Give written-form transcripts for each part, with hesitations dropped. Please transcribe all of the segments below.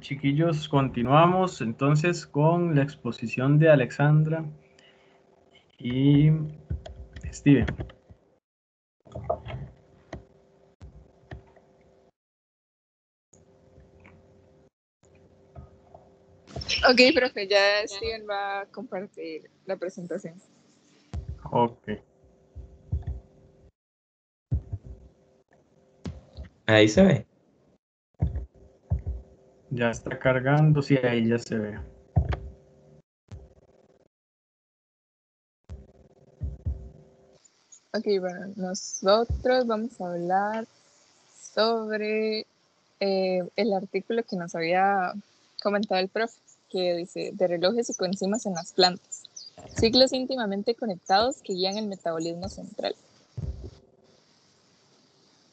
chiquillos, continuamos entonces con la exposición de Alexandra y Steven. Ok, profe, ya Steven va a compartir la presentación. Ok. Ahí se ve. Ya está cargando, sí, ahí ya se ve. Ok, bueno, nosotros vamos a hablar sobre el artículo que nos había comentado el profe, que dice, de relojes y coenzimas en las plantas, ciclos íntimamente conectados que guían el metabolismo central.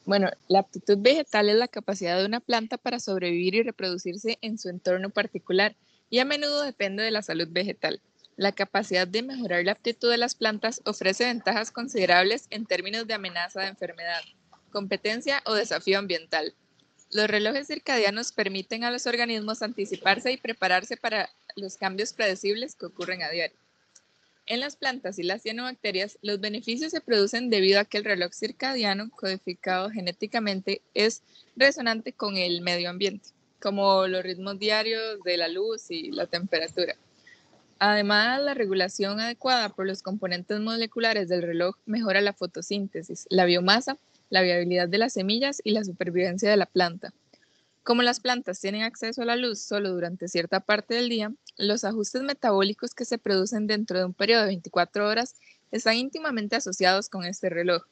Bueno, la aptitud vegetal es la capacidad de una planta para sobrevivir y reproducirse en su entorno particular y a menudo depende de la salud vegetal. La capacidad de mejorar la aptitud de las plantas ofrece ventajas considerables en términos de amenaza de enfermedad, competencia o desafío ambiental. Los relojes circadianos permiten a los organismos anticiparse y prepararse para los cambios predecibles que ocurren a diario. En las plantas y las cianobacterias, los beneficios se producen debido a que el reloj circadiano, codificado genéticamente, es resonante con el medio ambiente, como los ritmos diarios de la luz y la temperatura. Además, la regulación adecuada por los componentes moleculares del reloj mejora la fotosíntesis, la biomasa, la viabilidad de las semillas y la supervivencia de la planta. Como las plantas tienen acceso a la luz solo durante cierta parte del día, los ajustes metabólicos que se producen dentro de un periodo de 24 horas están íntimamente asociados con este reloj.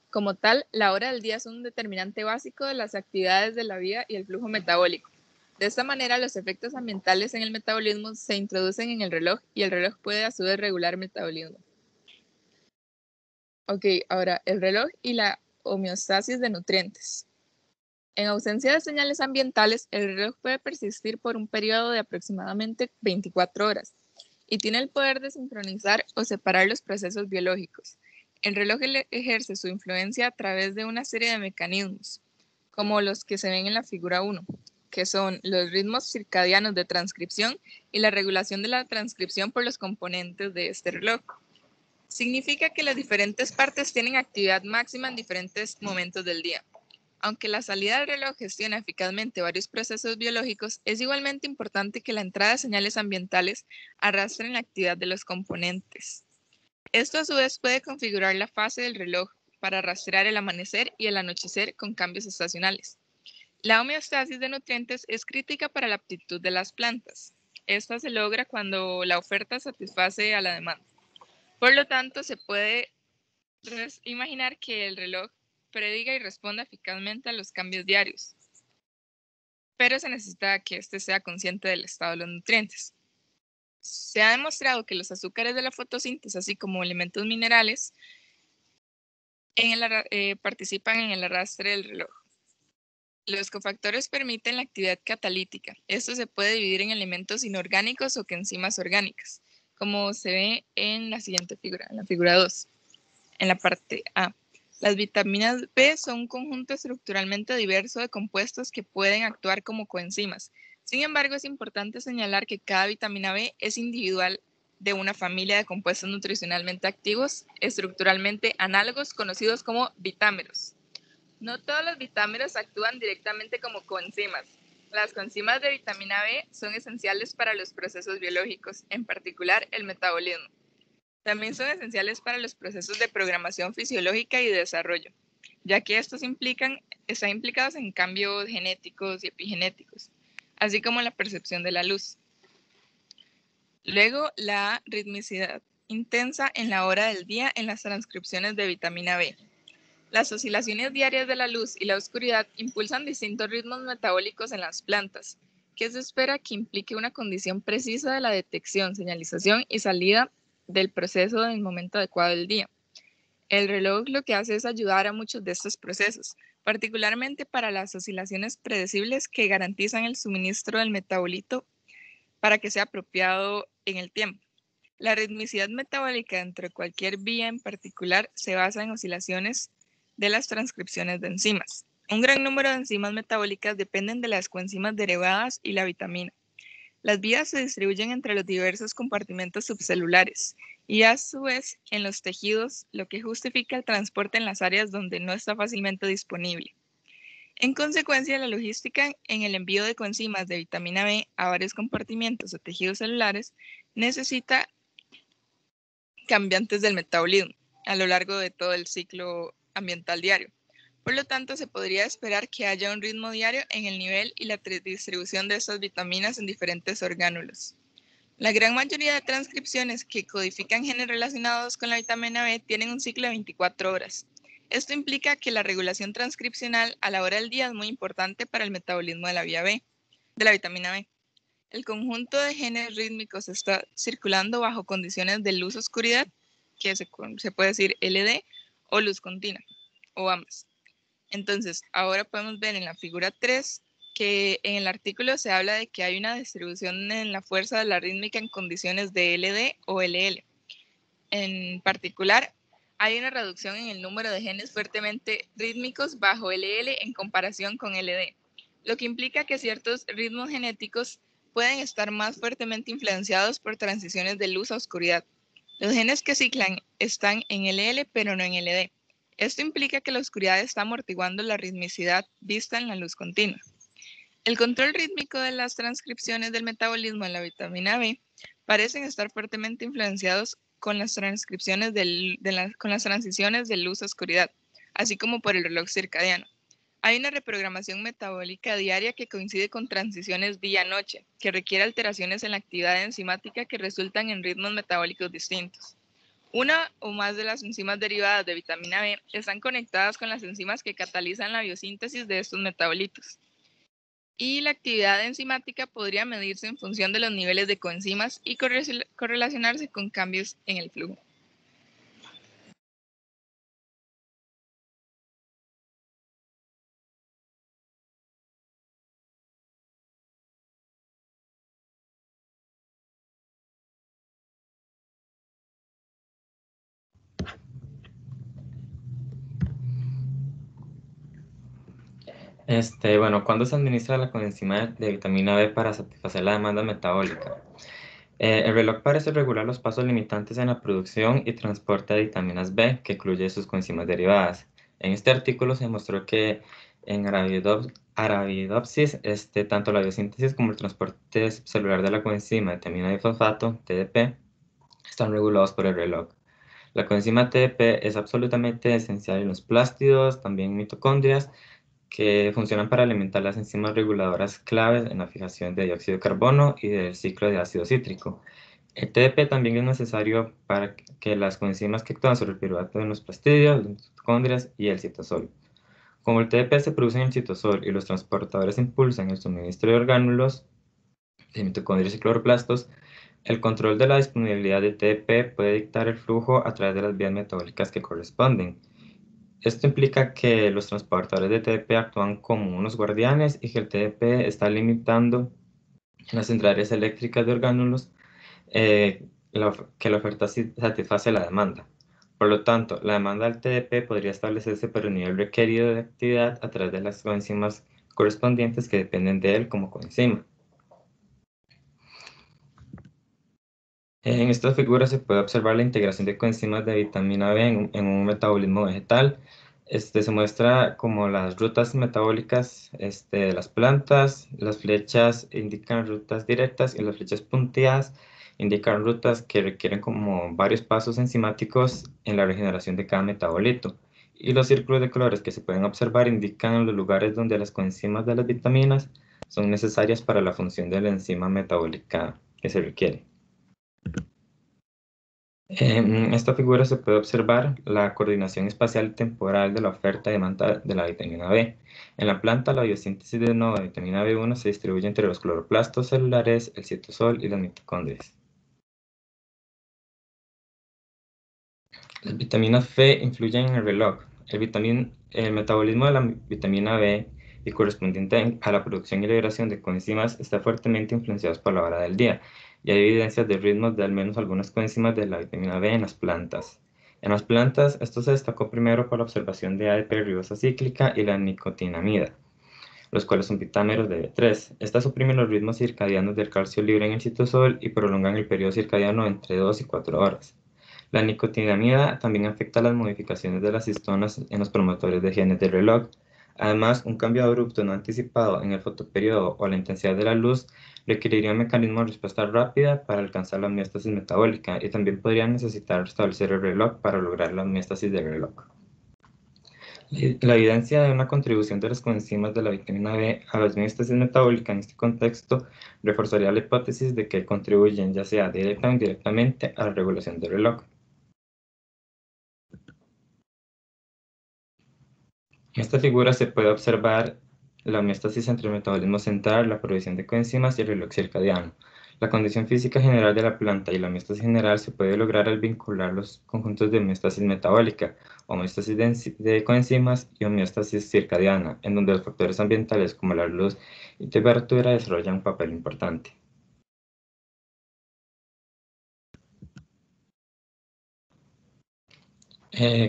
Como tal, la hora del día es un determinante básico de las actividades de la vida y el flujo metabólico. De esta manera, los efectos ambientales en el metabolismo se introducen en el reloj y el reloj puede a su vez regular el metabolismo. Ok, ahora el reloj y la homeostasis de nutrientes. En ausencia de señales ambientales, el reloj puede persistir por un periodo de aproximadamente 24 horas y tiene el poder de sincronizar o separar los procesos biológicos. El reloj ejerce su influencia a través de una serie de mecanismos, como los que se ven en la figura 1, que son los ritmos circadianos de transcripción y la regulación de la transcripción por los componentes de este reloj. Significa que las diferentes partes tienen actividad máxima en diferentes momentos del día. Aunque la salida del reloj gestiona eficazmente varios procesos biológicos, es igualmente importante que la entrada de señales ambientales arrastren la actividad de los componentes. Esto a su vez puede configurar la fase del reloj para rastrear el amanecer y el anochecer con cambios estacionales. La homeostasis de nutrientes es crítica para la aptitud de las plantas. Esta se logra cuando la oferta satisface a la demanda. Por lo tanto, se puede imaginar que el reloj prediga y responda eficazmente a los cambios diarios, pero se necesita que éste sea consciente del estado de los nutrientes. Se ha demostrado que los azúcares de la fotosíntesis, así como elementos minerales, participan en el arrastre del reloj. Los cofactores permiten la actividad catalítica. Esto se puede dividir en elementos inorgánicos o enzimas orgánicas, como se ve en la siguiente figura, en la figura 2, en la parte A. Las vitaminas B son un conjunto estructuralmente diverso de compuestos que pueden actuar como coenzimas. Sin embargo, es importante señalar que cada vitamina B es individual de una familia de compuestos nutricionalmente activos, estructuralmente análogos, conocidos como vitámeros. No todos los vitámeros actúan directamente como coenzimas. Las coenzimas de vitamina B son esenciales para los procesos biológicos, en particular el metabolismo. También son esenciales para los procesos de programación fisiológica y de desarrollo, ya que estos están implicados en cambios genéticos y epigenéticos, así como la percepción de la luz. Luego, la ritmicidad intensa en la hora del día en las transcripciones de vitamina B. Las oscilaciones diarias de la luz y la oscuridad impulsan distintos ritmos metabólicos en las plantas, que se espera que implique una condición precisa de la detección, señalización y salida del proceso en el momento adecuado del día. El reloj lo que hace es ayudar a muchos de estos procesos, particularmente para las oscilaciones predecibles que garantizan el suministro del metabolito para que sea apropiado en el tiempo. La ritmicidad metabólica dentro de cualquier vía en particular se basa en oscilaciones de las transcripciones de enzimas. Un gran número de enzimas metabólicas dependen de las coenzimas derivadas y la vitamina. Las vías se distribuyen entre los diversos compartimentos subcelulares y a su vez en los tejidos, lo que justifica el transporte en las áreas donde no está fácilmente disponible. En consecuencia, la logística en el envío de coenzimas de vitamina B a varios compartimentos o tejidos celulares necesita cambiantes del metabolismo a lo largo de todo el ciclo ambiental diario. Por lo tanto, se podría esperar que haya un ritmo diario en el nivel y la distribución de estas vitaminas en diferentes orgánulos. La gran mayoría de transcripciones que codifican genes relacionados con la vitamina B tienen un ciclo de 24 horas. Esto implica que la regulación transcripcional a la hora del día es muy importante para el metabolismo de la vitamina B. El conjunto de genes rítmicos está circulando bajo condiciones de luz-oscuridad, que se puede decir LD, o luz continua, o ambas. Entonces, ahora podemos ver en la figura 3 que en el artículo se habla de que hay una distribución en la fuerza de la rítmica en condiciones de LD o LL. En particular, hay una reducción en el número de genes fuertemente rítmicos bajo LL en comparación con LD, lo que implica que ciertos ritmos genéticos pueden estar más fuertemente influenciados por transiciones de luz a oscuridad. Los genes que ciclan están en LL pero no en LD. Esto implica que la oscuridad está amortiguando la ritmicidad vista en la luz continua. El control rítmico de las transcripciones del metabolismo de la vitamina B parecen estar fuertemente influenciados con las transiciones de luz a oscuridad, así como por el reloj circadiano. Hay una reprogramación metabólica diaria que coincide con transiciones día-noche, que requiere alteraciones en la actividad enzimática que resultan en ritmos metabólicos distintos. Una o más de las enzimas derivadas de vitamina B están conectadas con las enzimas que catalizan la biosíntesis de estos metabolitos. Y la actividad enzimática podría medirse en función de los niveles de coenzimas y correlacionarse con cambios en el flujo. Bueno, ¿cuándo se administra la coenzima de vitamina B para satisfacer la demanda metabólica? El reloj parece regular los pasos limitantes en la producción y transporte de vitaminas B, que incluye sus coenzimas derivadas. En este artículo se demostró que en Arabidopsis, tanto la biosíntesis como el transporte celular de la coenzima vitamina B-fosfato, TDP, están regulados por el reloj. La coenzima TDP es absolutamente esencial en los plástidos, también mitocondrias, que funcionan para alimentar las enzimas reguladoras claves en la fijación de dióxido de carbono y del ciclo de ácido cítrico. El TDP también es necesario para que las coenzimas que actúan sobre el piruvato de los plastidios, las mitocondrias y el citosol. Como el TDP se produce en el citosol y los transportadores impulsan el suministro de orgánulos de mitocondrias y cloroplastos, el control de la disponibilidad de TDP puede dictar el flujo a través de las vías metabólicas que corresponden. Esto implica que los transportadores de TDP actúan como unos guardianes y que el TDP está limitando las centrales eléctricas de orgánulos que la oferta satisface la demanda. Por lo tanto, la demanda del TDP podría establecerse por el nivel requerido de actividad a través de las coenzimas correspondientes que dependen de él como coenzima. En esta figura se puede observar la integración de coenzimas de vitamina B en un metabolismo vegetal. Se muestra como las rutas metabólicas de las plantas, las flechas indican rutas directas y las flechas punteadas indican rutas que requieren como varios pasos enzimáticos en la regeneración de cada metabolito. Y los círculos de colores que se pueden observar indican los lugares donde las coenzimas de las vitaminas son necesarias para la función de la enzima metabólica que se requiere. En esta figura se puede observar la coordinación espacial y temporal de la oferta y demanda de la vitamina B. En la planta, la biosíntesis de nuevo de vitamina B1 se distribuye entre los cloroplastos celulares, el citosol y las mitocondrias. Las vitaminas C influyen en el reloj. El metabolismo de la vitamina B y correspondiente a la producción y liberación de coenzimas está fuertemente influenciados por la hora del día, y hay evidencias de ritmos de al menos algunas coenzimas de la vitamina B en las plantas. En las plantas, esto se destacó primero por la observación de ADP ribosa cíclica y la nicotinamida, los cuales son vitámeros de B3. Estas suprimen los ritmos circadianos del calcio libre en el citosol y prolongan el periodo circadiano entre 2 y 4 horas. La nicotinamida también afecta las modificaciones de las histonas en los promotores de genes del reloj. Además, un cambio abrupto no anticipado en el fotoperiodo o la intensidad de la luz requeriría un mecanismo de respuesta rápida para alcanzar la homeostasis metabólica y también podría necesitar restablecer el reloj para lograr la homeostasis del reloj. La evidencia de una contribución de las coenzimas de la vitamina B a la homeostasis metabólica en este contexto reforzaría la hipótesis de que contribuyen ya sea directa o indirectamente a la regulación del reloj. En esta figura se puede observar la homeostasis entre el metabolismo central, la producción de coenzimas y el reloj circadiano. La condición física general de la planta y la homeostasis general se puede lograr al vincular los conjuntos de homeostasis metabólica, homeostasis de coenzimas y homeostasis circadiana, en donde los factores ambientales como la luz y temperatura desarrollan un papel importante.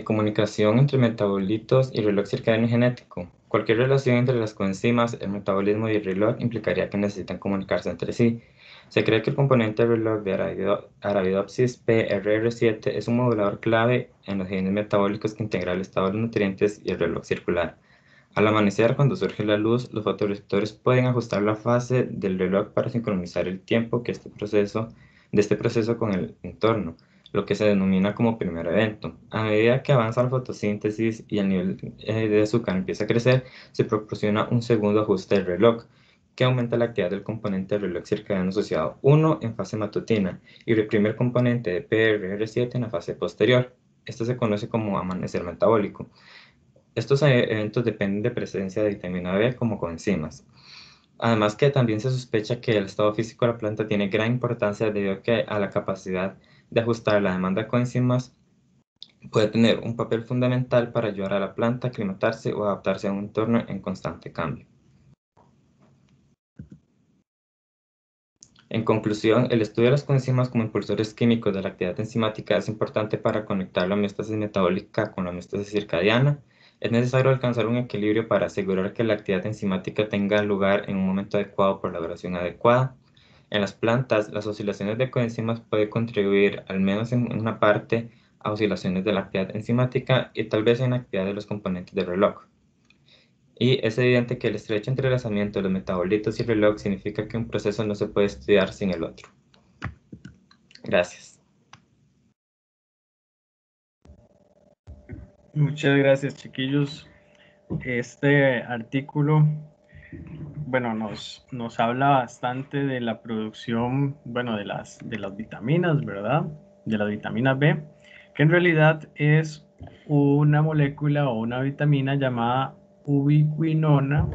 Comunicación entre metabolitos y reloj circadiano genético. Cualquier relación entre las coenzimas, el metabolismo y el reloj implicaría que necesitan comunicarse entre sí. Se cree que el componente del reloj de Arabidopsis PRR7 es un modulador clave en los genes metabólicos que integra el estado de los nutrientes y el reloj circular. Al amanecer, cuando surge la luz, los fotorreceptores pueden ajustar la fase del reloj para sincronizar el tiempo de este proceso con el entorno, lo que se denomina como primer evento. A medida que avanza la fotosíntesis y el nivel de azúcar empieza a crecer, se proporciona un segundo ajuste del reloj, que aumenta la actividad del componente del reloj circadiano asociado 1 en fase matutina y reprime el componente de PRR7 en la fase posterior. Esto se conoce como amanecer metabólico. Estos eventos dependen de presencia de vitamina B como coenzimas. Además que también se sospecha que el estado físico de la planta tiene gran importancia debido a la capacidad de ajustar la demanda de coenzimas puede tener un papel fundamental para ayudar a la planta a aclimatarse o adaptarse a un entorno en constante cambio. En conclusión, el estudio de las coenzimas como impulsores químicos de la actividad enzimática es importante para conectar la homeostasis metabólica con la homeostasis circadiana. Es necesario alcanzar un equilibrio para asegurar que la actividad enzimática tenga lugar en un momento adecuado por la duración adecuada. En las plantas, las oscilaciones de coenzimas pueden contribuir, al menos en una parte, a oscilaciones de la actividad enzimática y tal vez en la actividad de los componentes del reloj. Y es evidente que el estrecho entrelazamiento de los metabolitos y el reloj significa que un proceso no se puede estudiar sin el otro. Gracias. Muchas gracias, chiquillos. Este artículo, bueno, nos habla bastante de la producción, bueno, de las vitaminas, ¿verdad? De las vitaminas B, que en realidad es una molécula o una vitamina llamada ubiquinona,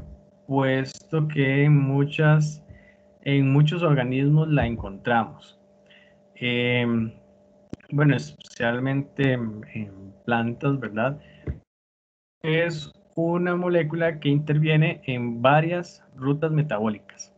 puesto que en muchos organismos la encontramos. Bueno, especialmente en plantas, ¿verdad? Es una molécula que interviene en varias rutas metabólicas.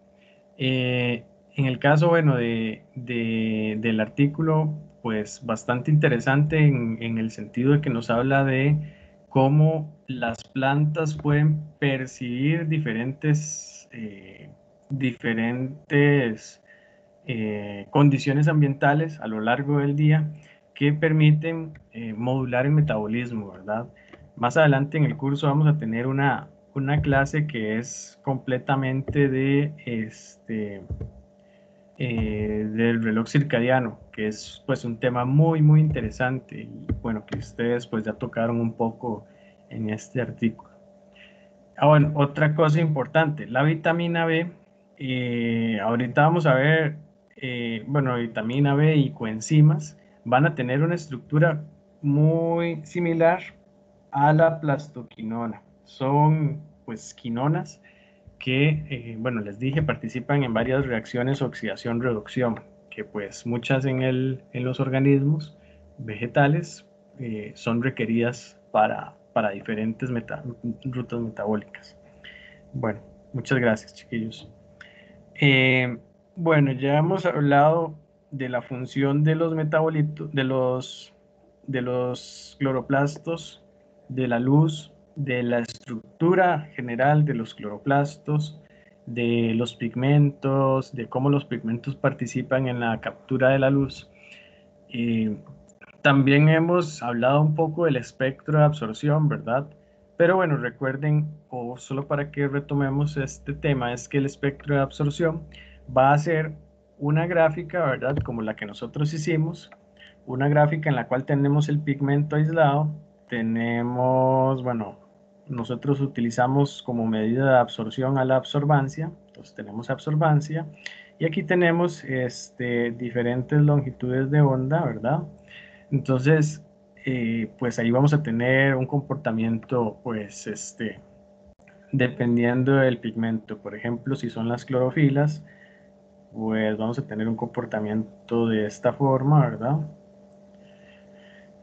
En el caso, bueno, del artículo, pues bastante interesante en el sentido de que nos habla de cómo las plantas pueden percibir diferentes condiciones ambientales a lo largo del día que permiten modular el metabolismo, ¿verdad? Más adelante en el curso vamos a tener una clase que es completamente del reloj circadiano, que es pues un tema muy interesante y bueno, que ustedes pues ya tocaron un poco en este artículo. Bueno, otra cosa importante, la vitamina B, ahorita vamos a ver, bueno, vitamina B y coenzimas van a tener una estructura muy similar a la plastoquinona. Son pues quinonas que, bueno, les dije, participan en varias reacciones oxidación-reducción, que pues muchas en los organismos vegetales son requeridas para diferentes rutas metabólicas. Bueno, muchas gracias, chiquillos. Bueno, ya hemos hablado de la función de los metabolitos, de los cloroplastos, de la luz, de la estructura general de los cloroplastos, de los pigmentos, de cómo los pigmentos participan en la captura de la luz. También hemos hablado un poco del espectro de absorción, ¿verdad? Pero bueno, recuerden, o solo para que retomemos este tema, es que el espectro de absorción va a ser una gráfica, ¿verdad? Como la que nosotros hicimos, una gráfica en la cual tenemos el pigmento aislado, tenemos, bueno, nosotros utilizamos como medida de absorción a la absorbancia, entonces tenemos absorbancia, y aquí tenemos diferentes longitudes de onda, ¿verdad? Entonces, pues ahí vamos a tener un comportamiento, pues, dependiendo del pigmento. Por ejemplo, si son las clorofilas, pues vamos a tener un comportamiento de esta forma, ¿verdad?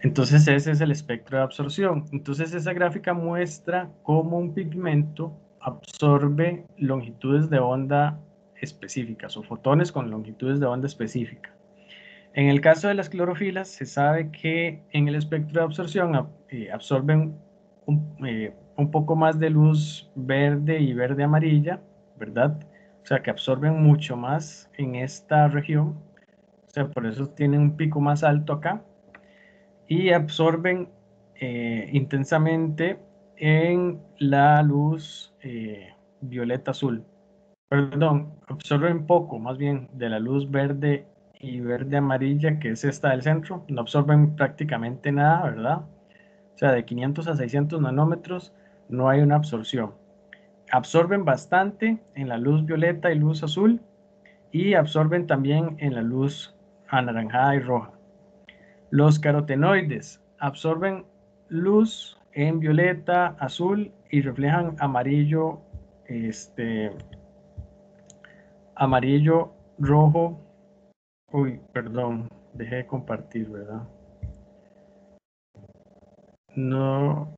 Entonces ese es el espectro de absorción. Entonces esa gráfica muestra cómo un pigmento absorbe longitudes de onda específicas o fotones con longitudes de onda específica. En el caso de las clorofilas, se sabe que en el espectro de absorción absorben un poco más de luz verde y verde amarilla, ¿verdad? O sea, que absorben mucho más en esta región. O sea, por eso tienen un pico más alto acá. Y absorben intensamente en la luz violeta azul. Perdón, absorben poco, más bien, de la luz verde y verde amarilla, que es esta del centro. No absorben prácticamente nada, ¿verdad? O sea, de 500 a 600 nanómetros no hay una absorción. Absorben bastante en la luz violeta y luz azul y absorben también en la luz anaranjada y roja. Los carotenoides absorben luz en violeta, azul y reflejan amarillo, amarillo, rojo. Uy, perdón, dejé de compartir, ¿verdad? No,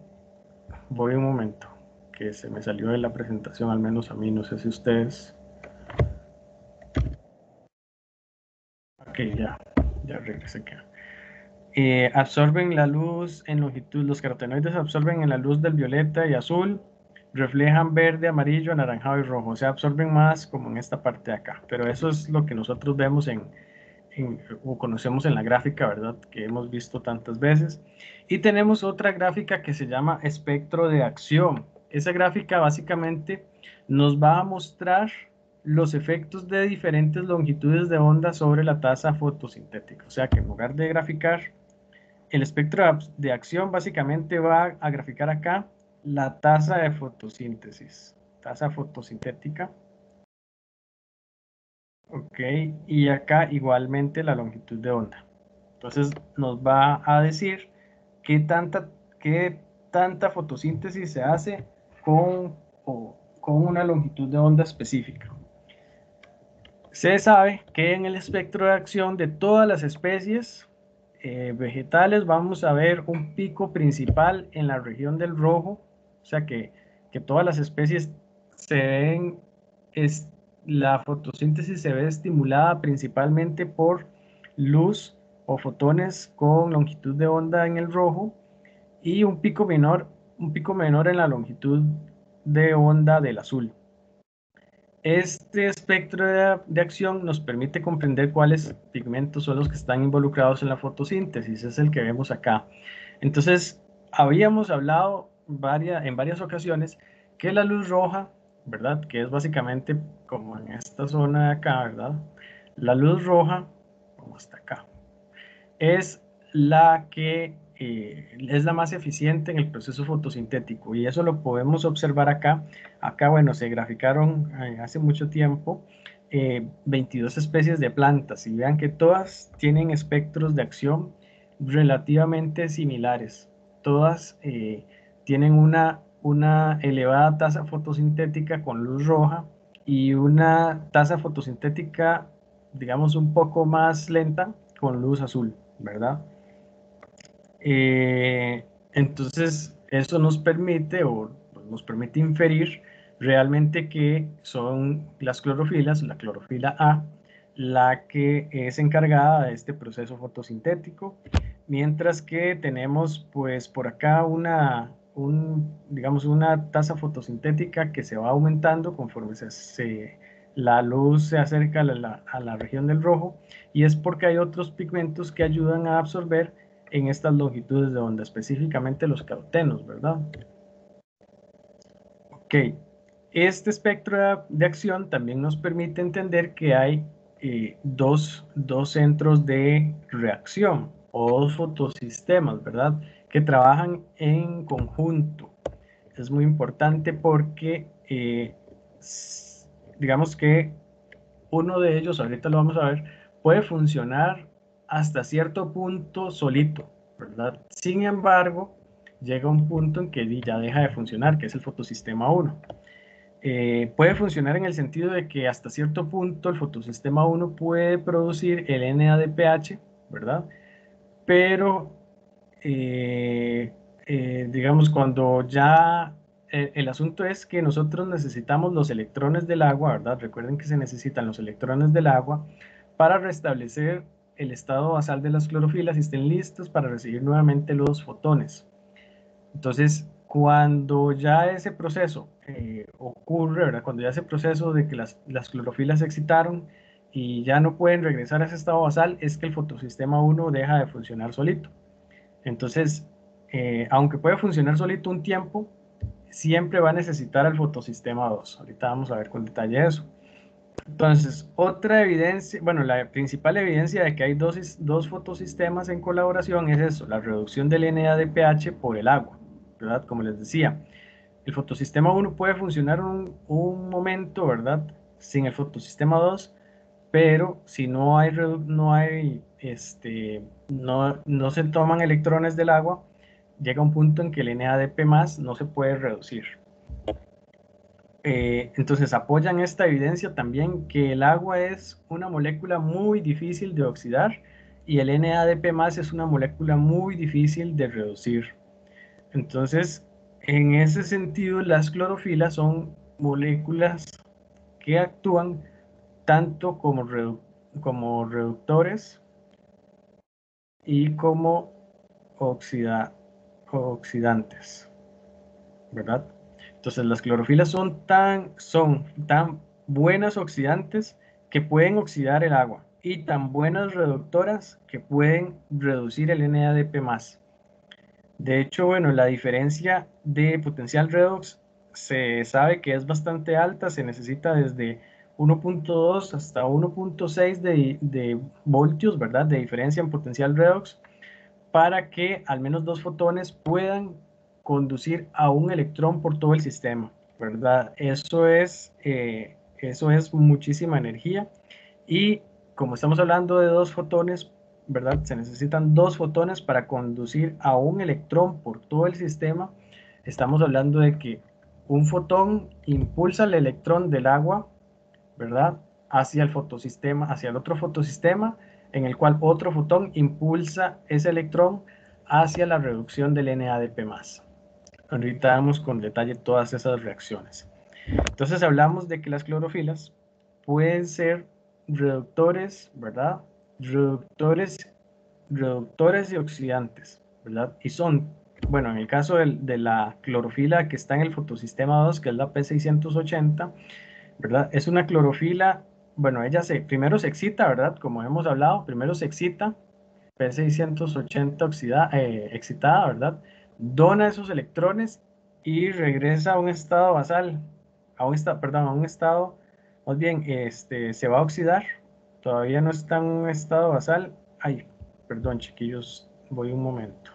voy un momento, que se me salió de la presentación, al menos a mí, no sé si ustedes. Ok, ya regresé acá. Absorben la luz en longitud, los carotenoides absorben en la luz del violeta y azul, reflejan verde, amarillo, anaranjado y rojo, o sea, absorben más como en esta parte de acá, pero eso es lo que nosotros vemos o conocemos en la gráfica, ¿verdad? Que hemos visto tantas veces. Y tenemos otra gráfica que se llama espectro de acción. Esa gráfica básicamente nos va a mostrar los efectos de diferentes longitudes de onda sobre la tasa fotosintética. O sea que en lugar de graficar el espectro de acción, básicamente va a graficar acá la tasa de fotosíntesis, tasa fotosintética. Ok, y acá igualmente la longitud de onda. Entonces nos va a decir qué tanta fotosíntesis se hace con una longitud de onda específica. Se sabe que en el espectro de acción de todas las especies vegetales vamos a ver un pico principal en la región del rojo, o sea que todas las especies se ven, la fotosíntesis se ve estimulada principalmente por luz o fotones con longitud de onda en el rojo y un pico menor en la longitud de onda del azul. Este espectro de acción nos permite comprender cuáles pigmentos son los que están involucrados en la fotosíntesis, es el que vemos acá. Entonces, habíamos hablado en varias ocasiones que la luz roja, ¿verdad? Que es básicamente como en esta zona de acá, ¿verdad? La luz roja, como hasta acá, es la que es la más eficiente en el proceso fotosintético y eso lo podemos observar acá. Acá, bueno, se graficaron hace mucho tiempo 22 especies de plantas y vean que todas tienen espectros de acción relativamente similares. Todas tienen una elevada tasa fotosintética con luz roja y una tasa fotosintética, digamos, un poco más lenta con luz azul, ¿verdad? Entonces, eso nos permite inferir realmente que son las clorofilas, la clorofila A, la que es encargada de este proceso fotosintético. Mientras que tenemos pues por acá digamos una tasa fotosintética que se va aumentando conforme la luz se acerca a la región del rojo, y es porque hay otros pigmentos que ayudan a absorber en estas longitudes de onda, específicamente los carotenos, ¿verdad? Ok, este espectro de acción también nos permite entender que hay dos centros de reacción o dos fotosistemas, ¿verdad? Que trabajan en conjunto. Es muy importante porque digamos que uno de ellos, ahorita lo vamos a ver, puede funcionar hasta cierto punto solito, ¿verdad? Sin embargo, llega un punto en que ya deja de funcionar, que es el fotosistema 1. Puede funcionar en el sentido de que hasta cierto punto el fotosistema 1 puede producir el NADPH, ¿verdad? Pero, digamos, cuando ya el asunto es que nosotros necesitamos los electrones del agua, ¿verdad? Recuerden que se necesitan los electrones del agua para restablecer el estado basal de las clorofilas y estén listos para recibir nuevamente los fotones. Entonces, cuando ya ese proceso ocurre, ¿verdad? Cuando ya ese proceso de que las clorofilas se excitaron y ya no pueden regresar a ese estado basal, es que el fotosistema 1 deja de funcionar solito. Entonces, aunque puede funcionar solito un tiempo, siempre va a necesitar al fotosistema 2. Ahorita vamos a ver con detalle eso. Entonces, otra evidencia, bueno, la principal evidencia de que hay dos fotosistemas en colaboración es eso, la reducción del NADPH por el agua, ¿verdad? Como les decía, el fotosistema 1 puede funcionar un momento, ¿verdad? Sin el fotosistema 2, pero si no se toman electrones del agua, llega un punto en que el NADP+ no se puede reducir. Entonces apoyan esta evidencia también que el agua es una molécula muy difícil de oxidar y el NADP+ es una molécula muy difícil de reducir. Entonces, en ese sentido, las clorofilas son moléculas que actúan tanto como reductores y como oxidantes, ¿verdad? Entonces las clorofilas son tan buenas oxidantes que pueden oxidar el agua y tan buenas reductoras que pueden reducir el NADP+. De hecho, bueno, la diferencia de potencial redox se sabe que es bastante alta, se necesita desde 1.2 hasta 1.6 de voltios, ¿verdad? De diferencia en potencial redox para que al menos dos fotones puedan conducir a un electrón por todo el sistema, ¿verdad? Eso es muchísima energía y como estamos hablando de dos fotones, ¿verdad? Se necesitan dos fotones para conducir a un electrón por todo el sistema. Estamos hablando de que un fotón impulsa el electrón del agua, ¿verdad? Hacia el fotosistema, hacia el otro fotosistema, en el cual otro fotón impulsa ese electrón hacia la reducción del NADP+. Ahorita vamos con detalle todas esas reacciones. Entonces hablamos de que las clorofilas pueden ser reductores, ¿verdad? Reductores y oxidantes, ¿verdad? Y son, bueno, en el caso de la clorofila que está en el fotosistema 2, que es la P680, ¿verdad? Es una clorofila, bueno, primero se excita, ¿verdad? Como hemos hablado, primero se excita, P680 excitada, ¿verdad? Dona esos electrones y regresa a un estado basal, a un estado, más bien, se va a oxidar, todavía no está en un estado basal. Ay, perdón, chiquillos, voy un momento.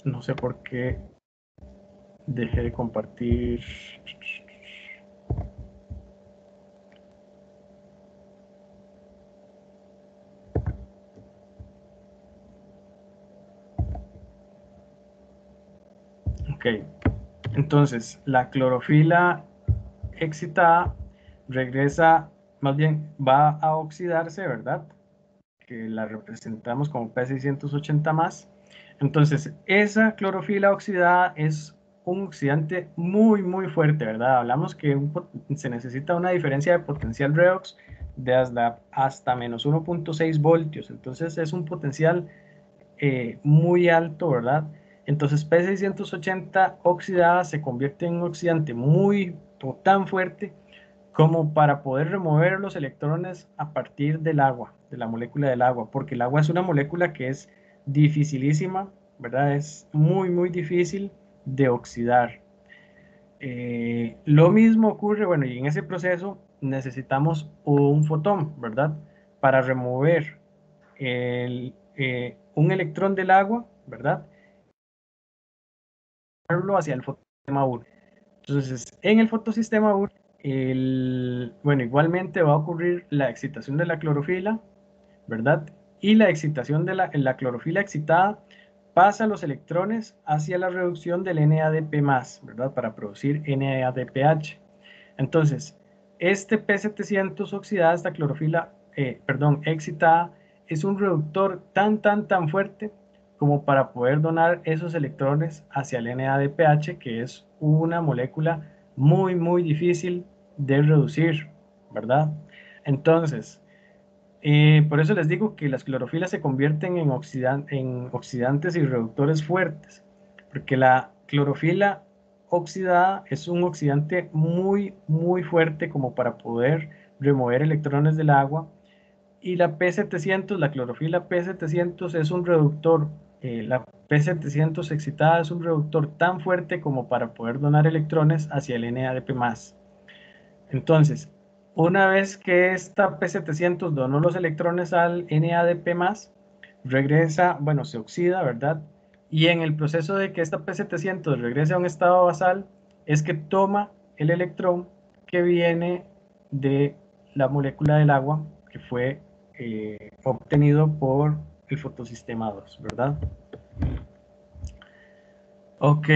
No sé por qué dejé de compartir. Ok, entonces la clorofila excitada regresa, más bien va a oxidarse, ¿verdad? Que la representamos como P680+. Entonces, esa clorofila oxidada es un oxidante muy, muy fuerte, ¿verdad? Hablamos que se necesita una diferencia de potencial redox de hasta menos 1.6 voltios. Entonces es un potencial muy alto, ¿verdad? Entonces P680 oxidada se convierte en un oxidante muy o tan fuerte como para poder remover los electrones a partir del agua, de la molécula del agua, porque el agua es una molécula que es dificilísima, ¿verdad? Es muy, muy difícil de oxidar. Lo mismo ocurre, bueno, y en ese proceso necesitamos un fotón, ¿verdad? Para remover un electrón del agua, ¿verdad? Hacia el fotosistema 1. Entonces, en el fotosistema 1, bueno, igualmente va a ocurrir la excitación de la clorofila, ¿verdad? Y la excitación de la clorofila excitada pasa los electrones hacia la reducción del NADP+, ¿verdad? Para producir NADPH. Entonces, este P700 oxidada, esta clorofila, excitada, es un reductor tan fuerte como para poder donar esos electrones hacia el NADPH, que es una molécula muy difícil de reducir, ¿verdad? Entonces, por eso les digo que las clorofilas se convierten en oxidantes y reductores fuertes, porque la clorofila oxidada es un oxidante muy fuerte como para poder remover electrones del agua, y la P700, la clorofila P700 es un reductor, la P700 excitada es un reductor tan fuerte como para poder donar electrones hacia el NADP+. Entonces, una vez que esta P700 donó los electrones al NADP+, regresa, bueno, se oxida, ¿verdad? Y en el proceso de que esta P700 regrese a un estado basal, es que toma el electrón que viene de la molécula del agua, que fue obtenido por el fotosistema 2, ¿verdad? Ok.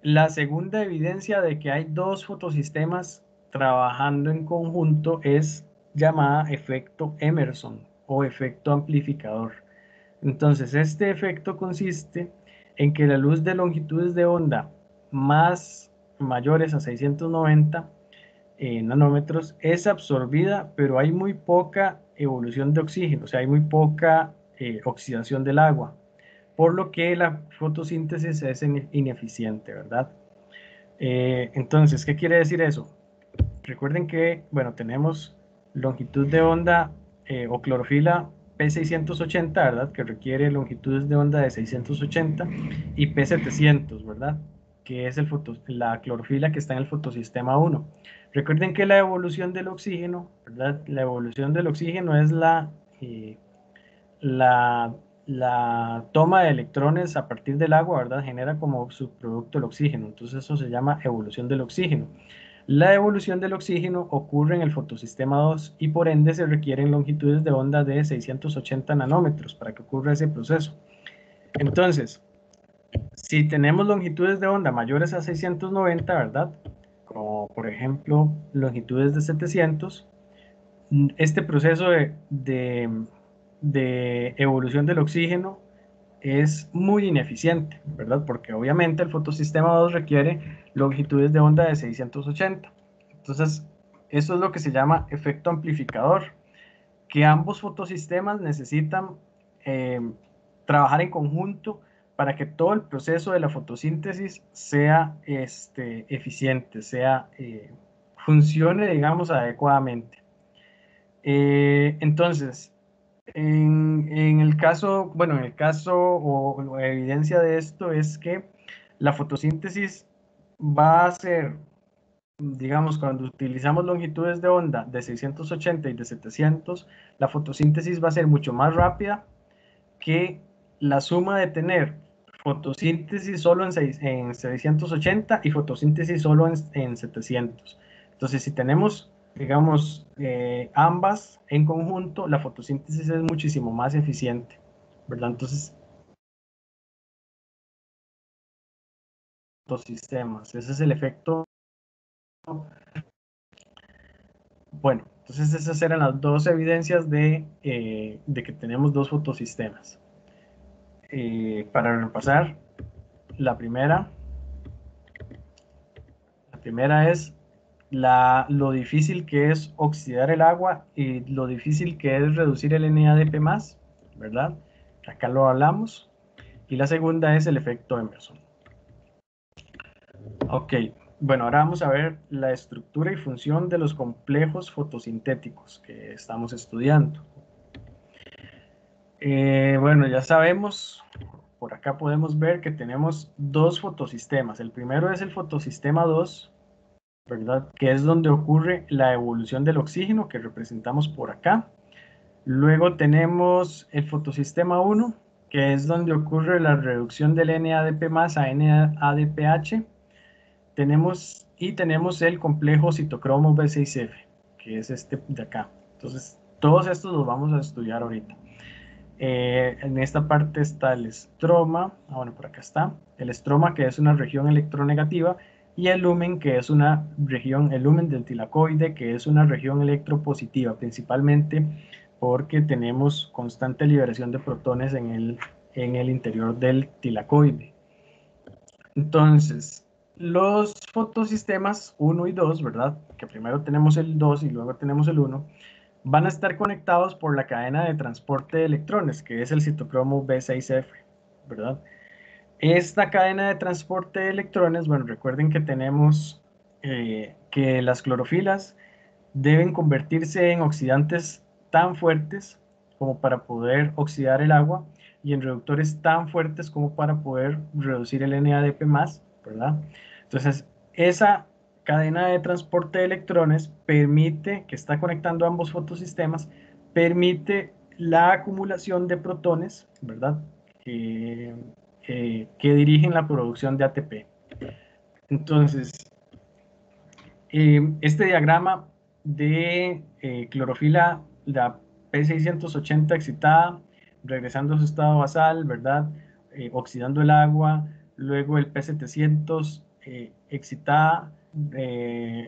La segunda evidencia de que hay dos fotosistemas trabajando en conjunto es llamada efecto Emerson o efecto amplificador. Entonces, este efecto consiste en que la luz de longitudes de onda mayores a 690 nanómetros es absorbida, pero hay muy poca evolución de oxígeno, o sea, hay muy poca oxidación del agua, por lo que la fotosíntesis es ineficiente, ¿verdad? Entonces, ¿qué quiere decir eso? Recuerden que, bueno, tenemos longitud de onda o clorofila P680, ¿verdad? Que requiere longitudes de onda de 680, y P700, ¿verdad? Que es la clorofila que está en el fotosistema 1. Recuerden que la evolución del oxígeno, ¿verdad? La evolución del oxígeno es la, la toma de electrones a partir del agua, ¿verdad? Genera como subproducto el oxígeno. Entonces eso se llama evolución del oxígeno. La evolución del oxígeno ocurre en el fotosistema 2 y por ende se requieren longitudes de onda de 680 nanómetros para que ocurra ese proceso. Entonces, si tenemos longitudes de onda mayores a 690, ¿verdad? Como por ejemplo longitudes de 700, este proceso de evolución del oxígeno es muy ineficiente, ¿verdad? Porque obviamente el fotosistema 2 requiere longitudes de onda de 680. Entonces, eso es lo que se llama efecto amplificador, que ambos fotosistemas necesitan eh, trabajar en conjunto para que todo el proceso de la fotosíntesis sea eficiente, funcione, digamos, adecuadamente. Entonces, en el caso, bueno, en el caso o evidencia de esto es que la fotosíntesis va a ser, digamos, cuando utilizamos longitudes de onda de 680 y de 700, la fotosíntesis va a ser mucho más rápida que la suma de tener fotosíntesis solo en 680 y fotosíntesis solo en 700. Entonces, si tenemos, digamos, ambas en conjunto, la fotosíntesis es muchísimo más eficiente, ¿verdad? Entonces, fotosistemas, ese es el efecto. Bueno, entonces esas eran las dos evidencias de que tenemos dos fotosistemas. Para repasar, la primera es lo difícil que es oxidar el agua y lo difícil que es reducir el NADP+, ¿verdad? Acá lo hablamos. Y la segunda es el efecto Emerson. Ok, bueno, ahora vamos a ver la estructura y función de los complejos fotosintéticos que estamos estudiando. Bueno, ya sabemos, por acá podemos ver que tenemos dos fotosistemas. El primero es el fotosistema 2, ¿verdad? Que es donde ocurre la evolución del oxígeno que representamos por acá. Luego tenemos el fotosistema 1, que es donde ocurre la reducción del NADP+ a NADPH. Tenemos el complejo citocromo B6F, que es este de acá. Entonces, todos estos los vamos a estudiar ahorita. En esta parte está el estroma, bueno, por acá está, el estroma, que es una región electronegativa, y el lumen, que es una región, el lumen del tilacoide, que es una región electropositiva, principalmente porque tenemos constante liberación de protones en el interior del tilacoide. Entonces, los fotosistemas 1 y 2, ¿verdad? Que primero tenemos el 2 y luego tenemos el 1, van a estar conectados por la cadena de transporte de electrones, que es el citocromo B6F, ¿verdad? Esta cadena de transporte de electrones, bueno, recuerden que tenemos que las clorofilas deben convertirse en oxidantes tan fuertes como para poder oxidar el agua y en reductores tan fuertes como para poder reducir el NADP+, ¿verdad? Entonces, esa cadena de transporte de electrones permite, que está conectando ambos fotosistemas, permite la acumulación de protones, ¿verdad? Que dirigen la producción de ATP. Entonces, este diagrama de clorofila, la P680 excitada, regresando a su estado basal, ¿verdad? Oxidando el agua, luego el P700 excitada,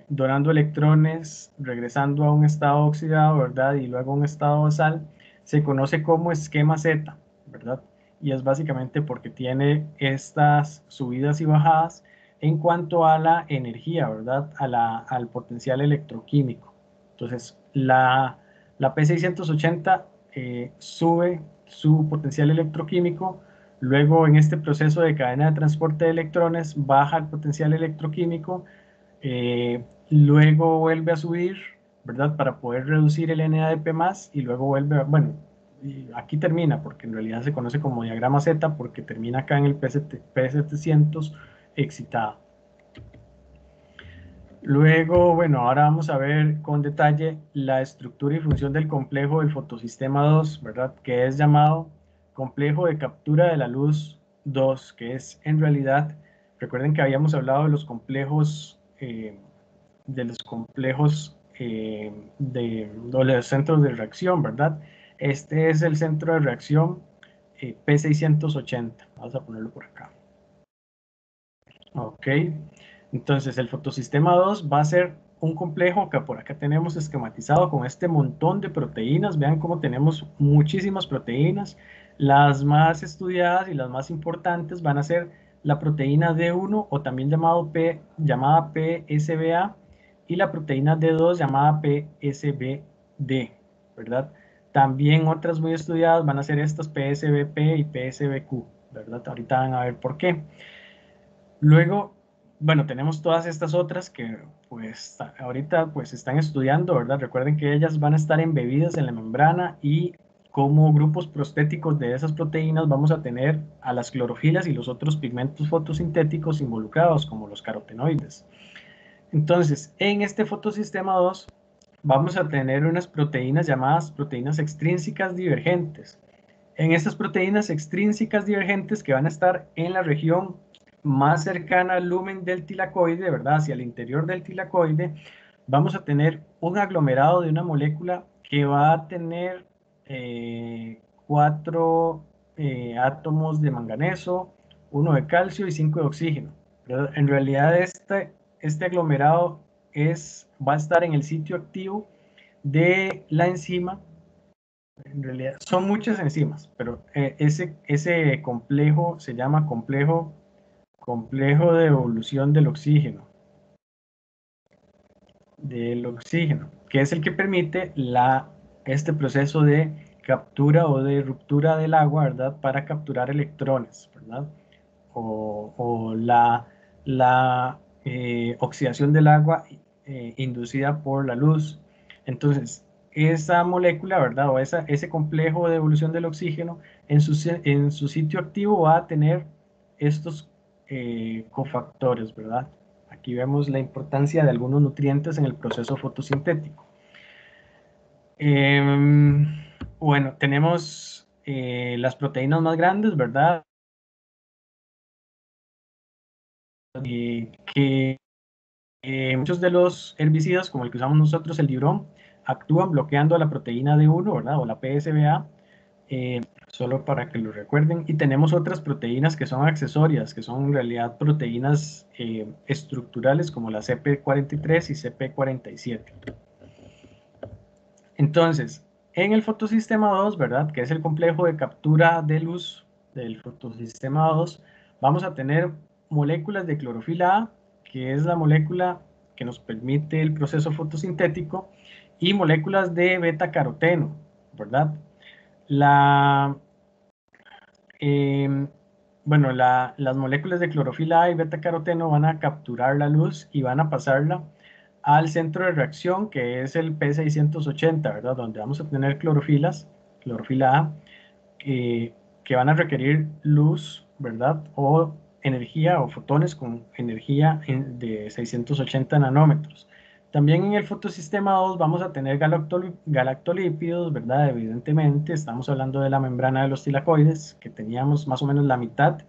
donando electrones, regresando a un estado oxidado, ¿verdad? Y luego a un estado basal, se conoce como esquema Z, ¿verdad? Y es básicamente porque tiene estas subidas y bajadas en cuanto a la energía, ¿verdad? Al potencial electroquímico. Entonces, la P680 sube su potencial electroquímico, luego en este proceso de cadena de transporte de electrones baja el potencial electroquímico, luego vuelve a subir, ¿verdad? Para poder reducir el NADP+, y luego vuelve, bueno, y aquí termina, porque en realidad se conoce como diagrama Z, porque termina acá en el P700 excitado. Luego, bueno, ahora vamos a ver con detalle la estructura y función del complejo del fotosistema 2, ¿verdad? Que es llamado complejo de captura de la luz 2, que es en realidad, recuerden que habíamos hablado de los complejos, de los centros de reacción, ¿verdad? Este es el centro de reacción P680. Vamos a ponerlo por acá. Ok, entonces el fotosistema 2 va a ser un complejo que por acá tenemos esquematizado con este montón de proteínas. Vean cómo tenemos muchísimas proteínas. Las más estudiadas y las más importantes van a ser la proteína D1, o también llamada PSBA, y la proteína D2 llamada PSBD, ¿verdad? También otras muy estudiadas van a ser estas PSBP y PSBQ, ¿verdad? Ahorita van a ver por qué. Luego, bueno, tenemos todas estas otras que pues ahorita pues están estudiando, ¿verdad? Recuerden que ellas van a estar embebidas en la membrana, y como grupos prostéticos de esas proteínas vamos a tener a las clorofilas y los otros pigmentos fotosintéticos involucrados, como los carotenoides. Entonces, en este fotosistema 2 vamos a tener unas proteínas llamadas proteínas extrínsecas divergentes. En estas proteínas extrínsecas divergentes, que van a estar en la región más cercana al lumen del tilacoide, ¿verdad? Hacia el interior del tilacoide, vamos a tener un aglomerado de una molécula que va a tener 4 átomos de manganeso, 1 de calcio y 5 de oxígeno, ¿verdad? En realidad este aglomerado va a estar en el sitio activo de la enzima. En realidad son muchas enzimas, pero ese complejo se llama complejo de evolución del oxígeno. del oxígeno, que es el que permite este proceso de captura o de ruptura del agua, ¿verdad? Para capturar electrones, ¿verdad? O la oxidación del agua inducida por la luz. Entonces, esa molécula, ¿verdad? O ese complejo de evolución del oxígeno, en su sitio activo va a tener estos cofactores, ¿verdad? Aquí vemos la importancia de algunos nutrientes en el proceso fotosintético. Bueno, tenemos las proteínas más grandes, ¿verdad? Que muchos de los herbicidas, como el que usamos nosotros, el Dibrón, actúan bloqueando la proteína D1, ¿verdad? O la PSBA, solo para que lo recuerden. Y tenemos otras proteínas que son accesorias, que son en realidad proteínas estructurales, como la CP43 y CP47. Entonces, en el fotosistema 2, ¿verdad? Que es el complejo de captura de luz del fotosistema 2, vamos a tener moléculas de clorofila A, que es la molécula que nos permite el proceso fotosintético, y moléculas de beta-caroteno, ¿verdad? Bueno, las moléculas de clorofila A y beta-caroteno van a capturar la luz y van a pasarla al centro de reacción, que es el P680, ¿verdad? Donde vamos a tener clorofila A, que van a requerir luz, ¿verdad? O energía o fotones con energía de 680 nanómetros. También en el fotosistema 2 vamos a tener galactolípidos, ¿verdad? Evidentemente, estamos hablando de la membrana de los tilacoides, que teníamos más o menos la mitad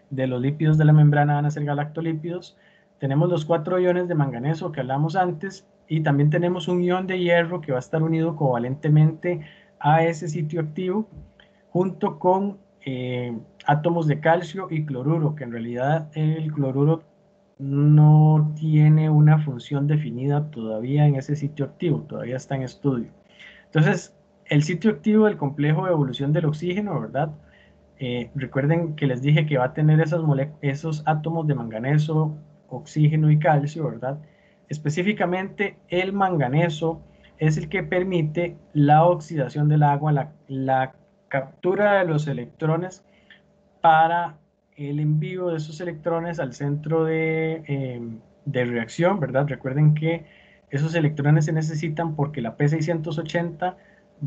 de los lípidos de la membrana van a ser galactolípidos. Tenemos los 4 iones de manganeso que hablamos antes, y también tenemos un ion de hierro que va a estar unido covalentemente a ese sitio activo, junto con átomos de calcio y cloruro, que en realidad el cloruro no tiene una función definida todavía en ese sitio activo, todavía está en estudio. Entonces, el sitio activo del complejo de evolución del oxígeno, ¿verdad? Recuerden que les dije que va a tener esos átomos de manganeso, oxígeno y calcio, ¿verdad? Específicamente el manganeso es el que permite la oxidación del agua, la captura de los electrones para el envío de esos electrones al centro de reacción, ¿verdad? Recuerden que esos electrones se necesitan porque la P680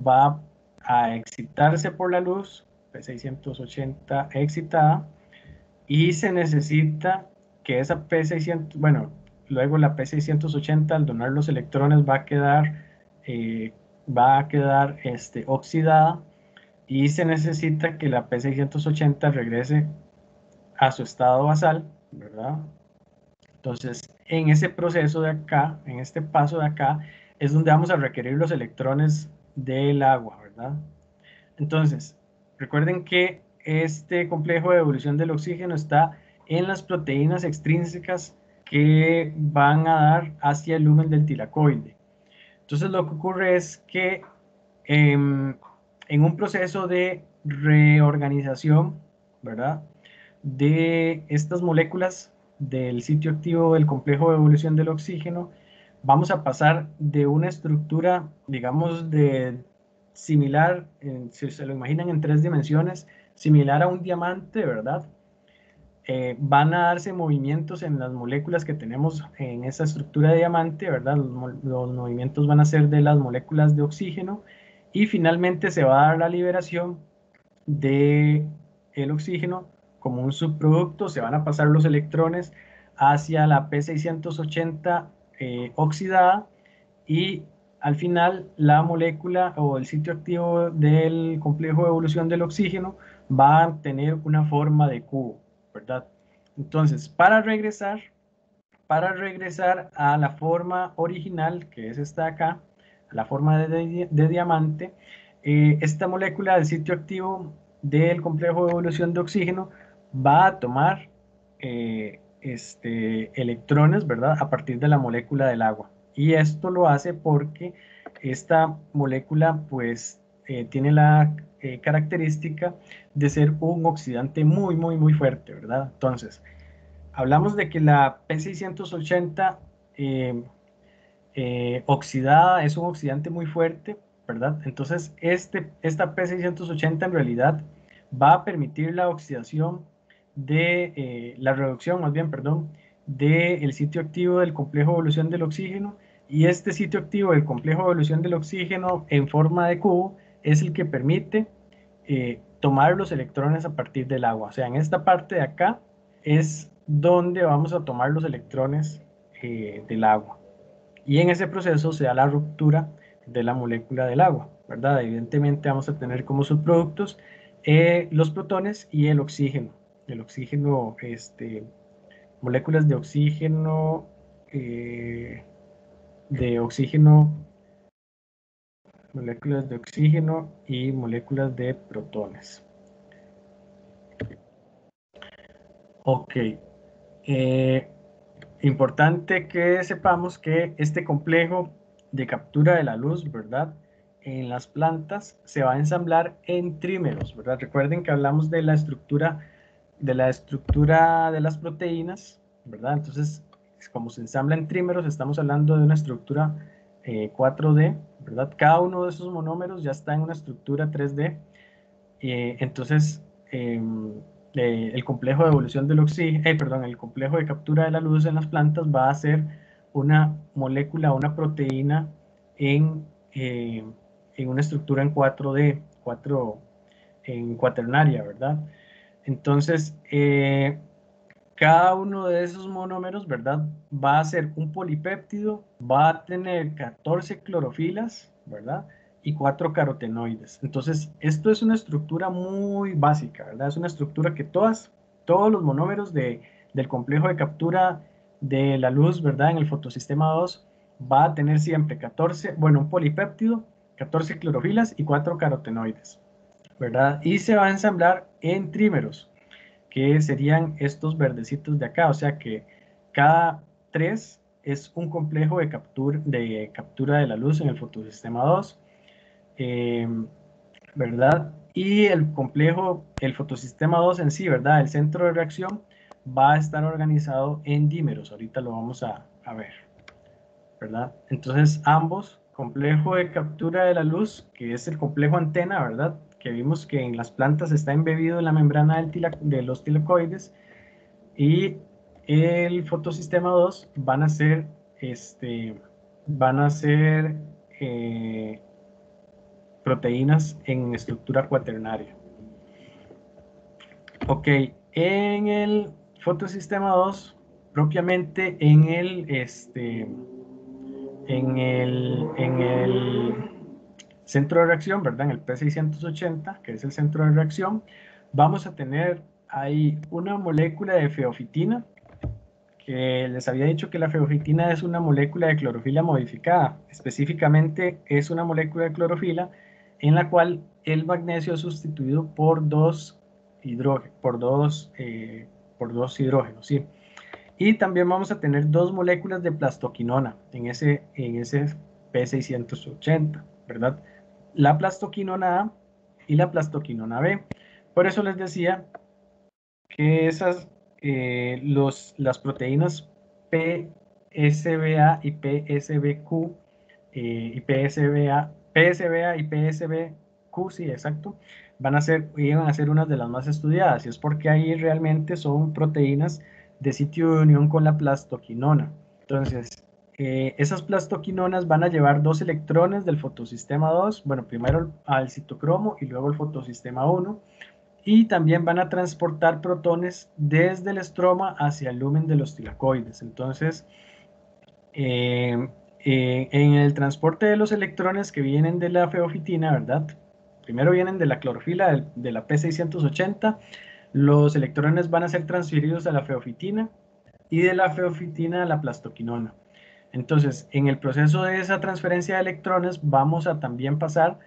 va a excitarse por la luz, P680 excitada, y se necesita que esa P600, bueno, luego la P680 al donar los electrones va a quedar oxidada, y se necesita que la P680 regrese a su estado basal, ¿verdad? Entonces, en ese proceso de acá, en este paso de acá, es donde vamos a requerir los electrones del agua, ¿verdad? Entonces, recuerden que este complejo de evolución del oxígeno está en las proteínas extrínsecas que van a dar hacia el lumen del tilacoide. Entonces, lo que ocurre es que en un proceso de reorganización, ¿verdad? De estas moléculas del sitio activo del complejo de evolución del oxígeno, vamos a pasar de una estructura, digamos, similar, si se lo imaginan en 3 dimensiones, similar a un diamante, ¿verdad? Van a darse movimientos en las moléculas que tenemos en esa estructura de diamante, ¿verdad? Los movimientos van a ser de las moléculas de oxígeno, y finalmente se va a dar la liberación del oxígeno como un subproducto. Se van a pasar los electrones hacia la P680 oxidada, y al final la molécula o el sitio activo del complejo de evolución del oxígeno va a tener una forma de cubo, ¿verdad? Entonces, para regresar a la forma original, que es esta de acá, la forma de diamante, esta molécula del sitio activo del complejo de evolución de oxígeno va a tomar electrones, ¿verdad? A partir de la molécula del agua. Y esto lo hace porque esta molécula, pues, tiene la característica de ser un oxidante muy, muy, muy fuerte, ¿verdad? Entonces, hablamos de que la P680 oxidada, es un oxidante muy fuerte, ¿verdad? Entonces, esta P680 en realidad va a permitir la oxidación la reducción, más bien, perdón, del sitio activo del complejo de evolución del oxígeno, y este sitio activo del complejo de evolución del oxígeno en forma de cubo es el que permite tomar los electrones a partir del agua. O sea, en esta parte de acá es donde vamos a tomar los electrones del agua. Y en ese proceso se da la ruptura de la molécula del agua, ¿verdad? Evidentemente vamos a tener como subproductos los protones y el oxígeno. El oxígeno, moléculas moléculas de oxígeno y moléculas de protones. Ok. Importante que sepamos que este complejo de captura de la luz, ¿verdad? En las plantas se va a ensamblar en trímeros, ¿verdad? Recuerden que hablamos de la estructura de las proteínas, ¿verdad? Entonces, como se ensambla en trímeros, estamos hablando de una estructura 4D, ¿verdad? Cada uno de esos monómeros ya está en una estructura 3D. Entonces, el complejo de evolución del oxígeno, perdón, el complejo de captura de la luz en las plantas va a ser una molécula, una proteína en una estructura en 4D, en cuaternaria, ¿verdad? Entonces, cada uno de esos monómeros, ¿verdad? Va a ser un polipéptido, va a tener 14 clorofilas, ¿verdad? Y 4 carotenoides. Entonces, esto es una estructura muy básica, ¿verdad? Es una estructura que todos los monómeros del complejo de captura de la luz, ¿verdad? En el fotosistema 2 va a tener siempre 14, bueno, un polipéptido, 14 clorofilas y 4 carotenoides, ¿verdad? Y se va a ensamblar en trímeros, que serían estos verdecitos de acá, o sea que cada 3 es un complejo de captura de la luz en el fotosistema 2, ¿verdad? Y el fotosistema 2 en sí, ¿verdad? El centro de reacción va a estar organizado en dímeros, ahorita lo vamos a ver, ¿verdad? Entonces ambos, complejo de captura de la luz, que es el complejo antena, ¿verdad? Que vimos que en las plantas está embebido en la membrana de los tilacoides, y el fotosistema 2 van a ser proteínas en estructura cuaternaria. Ok, en el fotosistema 2, propiamente en el centro de reacción, ¿verdad? En el P680, que es el centro de reacción, vamos a tener ahí una molécula de feofitina, que les había dicho que la feofitina es una molécula de clorofila modificada. Específicamente es una molécula de clorofila en la cual el magnesio es sustituido por dos hidrógenos, ¿sí? Y también vamos a tener dos moléculas de plastoquinona en ese P680, ¿verdad? La plastoquinona A y la plastoquinona B. Por eso les decía que las proteínas PSBA y PSBQ y PSBA y PSBQ, sí, exacto, iban a ser unas de las más estudiadas, y es porque ahí realmente son proteínas de sitio de unión con la plastoquinona. Entonces, esas plastoquinonas van a llevar 2 electrones del fotosistema 2, bueno, primero al citocromo y luego al fotosistema 1, y también van a transportar protones desde el estroma hacia el lumen de los tilacoides. Entonces, en el transporte de los electrones que vienen de la feofitina, ¿verdad? Primero vienen de la clorofila de la P680, los electrones van a ser transferidos a la feofitina y de la feofitina a la plastoquinona. Entonces, en el proceso de esa transferencia de electrones vamos a también pasar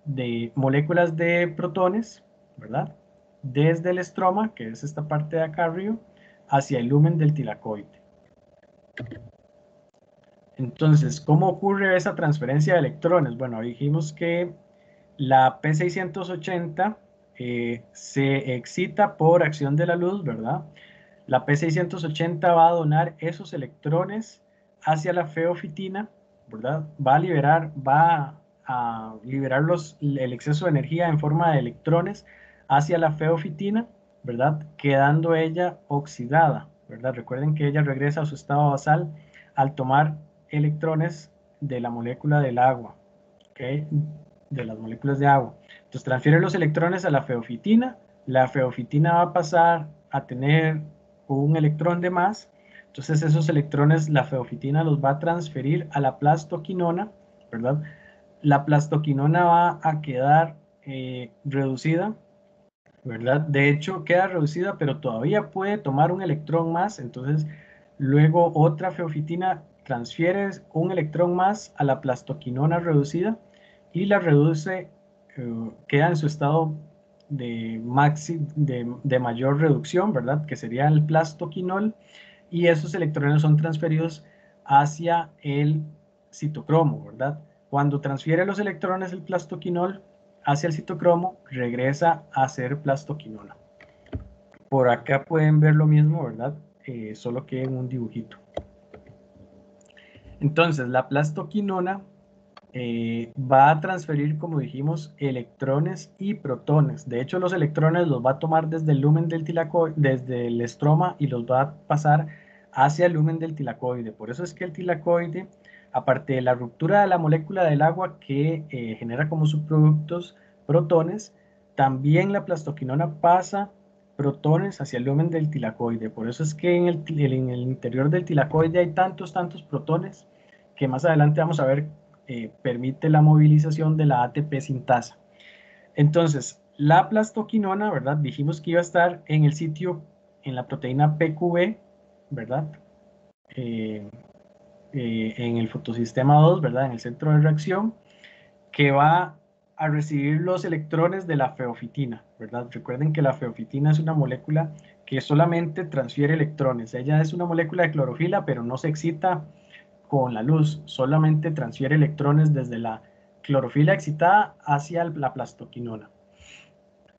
de moléculas de protones, ¿verdad? Desde el estroma, que es esta parte de acá arriba, hacia el lumen del tilacoide. Entonces, ¿cómo ocurre esa transferencia de electrones? Bueno, dijimos que la P680 se excita por acción de la luz, ¿verdad? La P680 va a donar esos electrones hacia la feofitina ¿verdad? Va a liberar el exceso de energía en forma de electrones hacia la feofitina, ¿verdad? Quedando ella oxidada, ¿verdad? Recuerden que ella regresa a su estado basal al tomar electrones de la molécula del agua, ¿ok? De las moléculas de agua. Entonces transfiere los electrones a la feofitina va a pasar a tener un electrón de más, entonces esos electrones la feofitina los va a transferir a la plastoquinona, ¿verdad? La plastoquinona va a quedar reducida, ¿verdad? De hecho queda reducida, pero todavía puede tomar un electrón más, entonces luego otra feofitina transfiere un electrón más a la plastoquinona reducida y la reduce, queda en su estado de mayor reducción, ¿verdad? Que sería el plastoquinol, y esos electrones son transferidos hacia el citocromo, ¿verdad? Cuando transfiere los electrones el plastoquinol hacia el citocromo, regresa a ser plastoquinona. Por acá pueden ver lo mismo, ¿verdad? Solo que en un dibujito. Entonces, la plastoquinona va a transferir, como dijimos, electrones y protones. De hecho, los electrones los va a tomar desde el lumen del tilacoide, desde el estroma, y los va a pasar hacia el lumen del tilacoide. Por eso es que el tilacoide, aparte de la ruptura de la molécula del agua que genera como subproductos protones, también la plastoquinona pasa protones hacia el lumen del tilacoide. Por eso es que en el interior del tilacoide hay tantos protones que más adelante vamos a ver permite la movilización de la ATP sintasa. Entonces, la plastoquinona, ¿verdad? Dijimos que iba a estar en el sitio, en la proteína PQB, ¿verdad? En el fotosistema 2, ¿verdad? En el centro de reacción, que va a recibir los electrones de la feofitina, ¿verdad? Recuerden que la feofitina es una molécula que solamente transfiere electrones. Ella es una molécula de clorofila, pero no se excita con la luz, solamente transfiere electrones desde la clorofila excitada hacia la plastoquinona.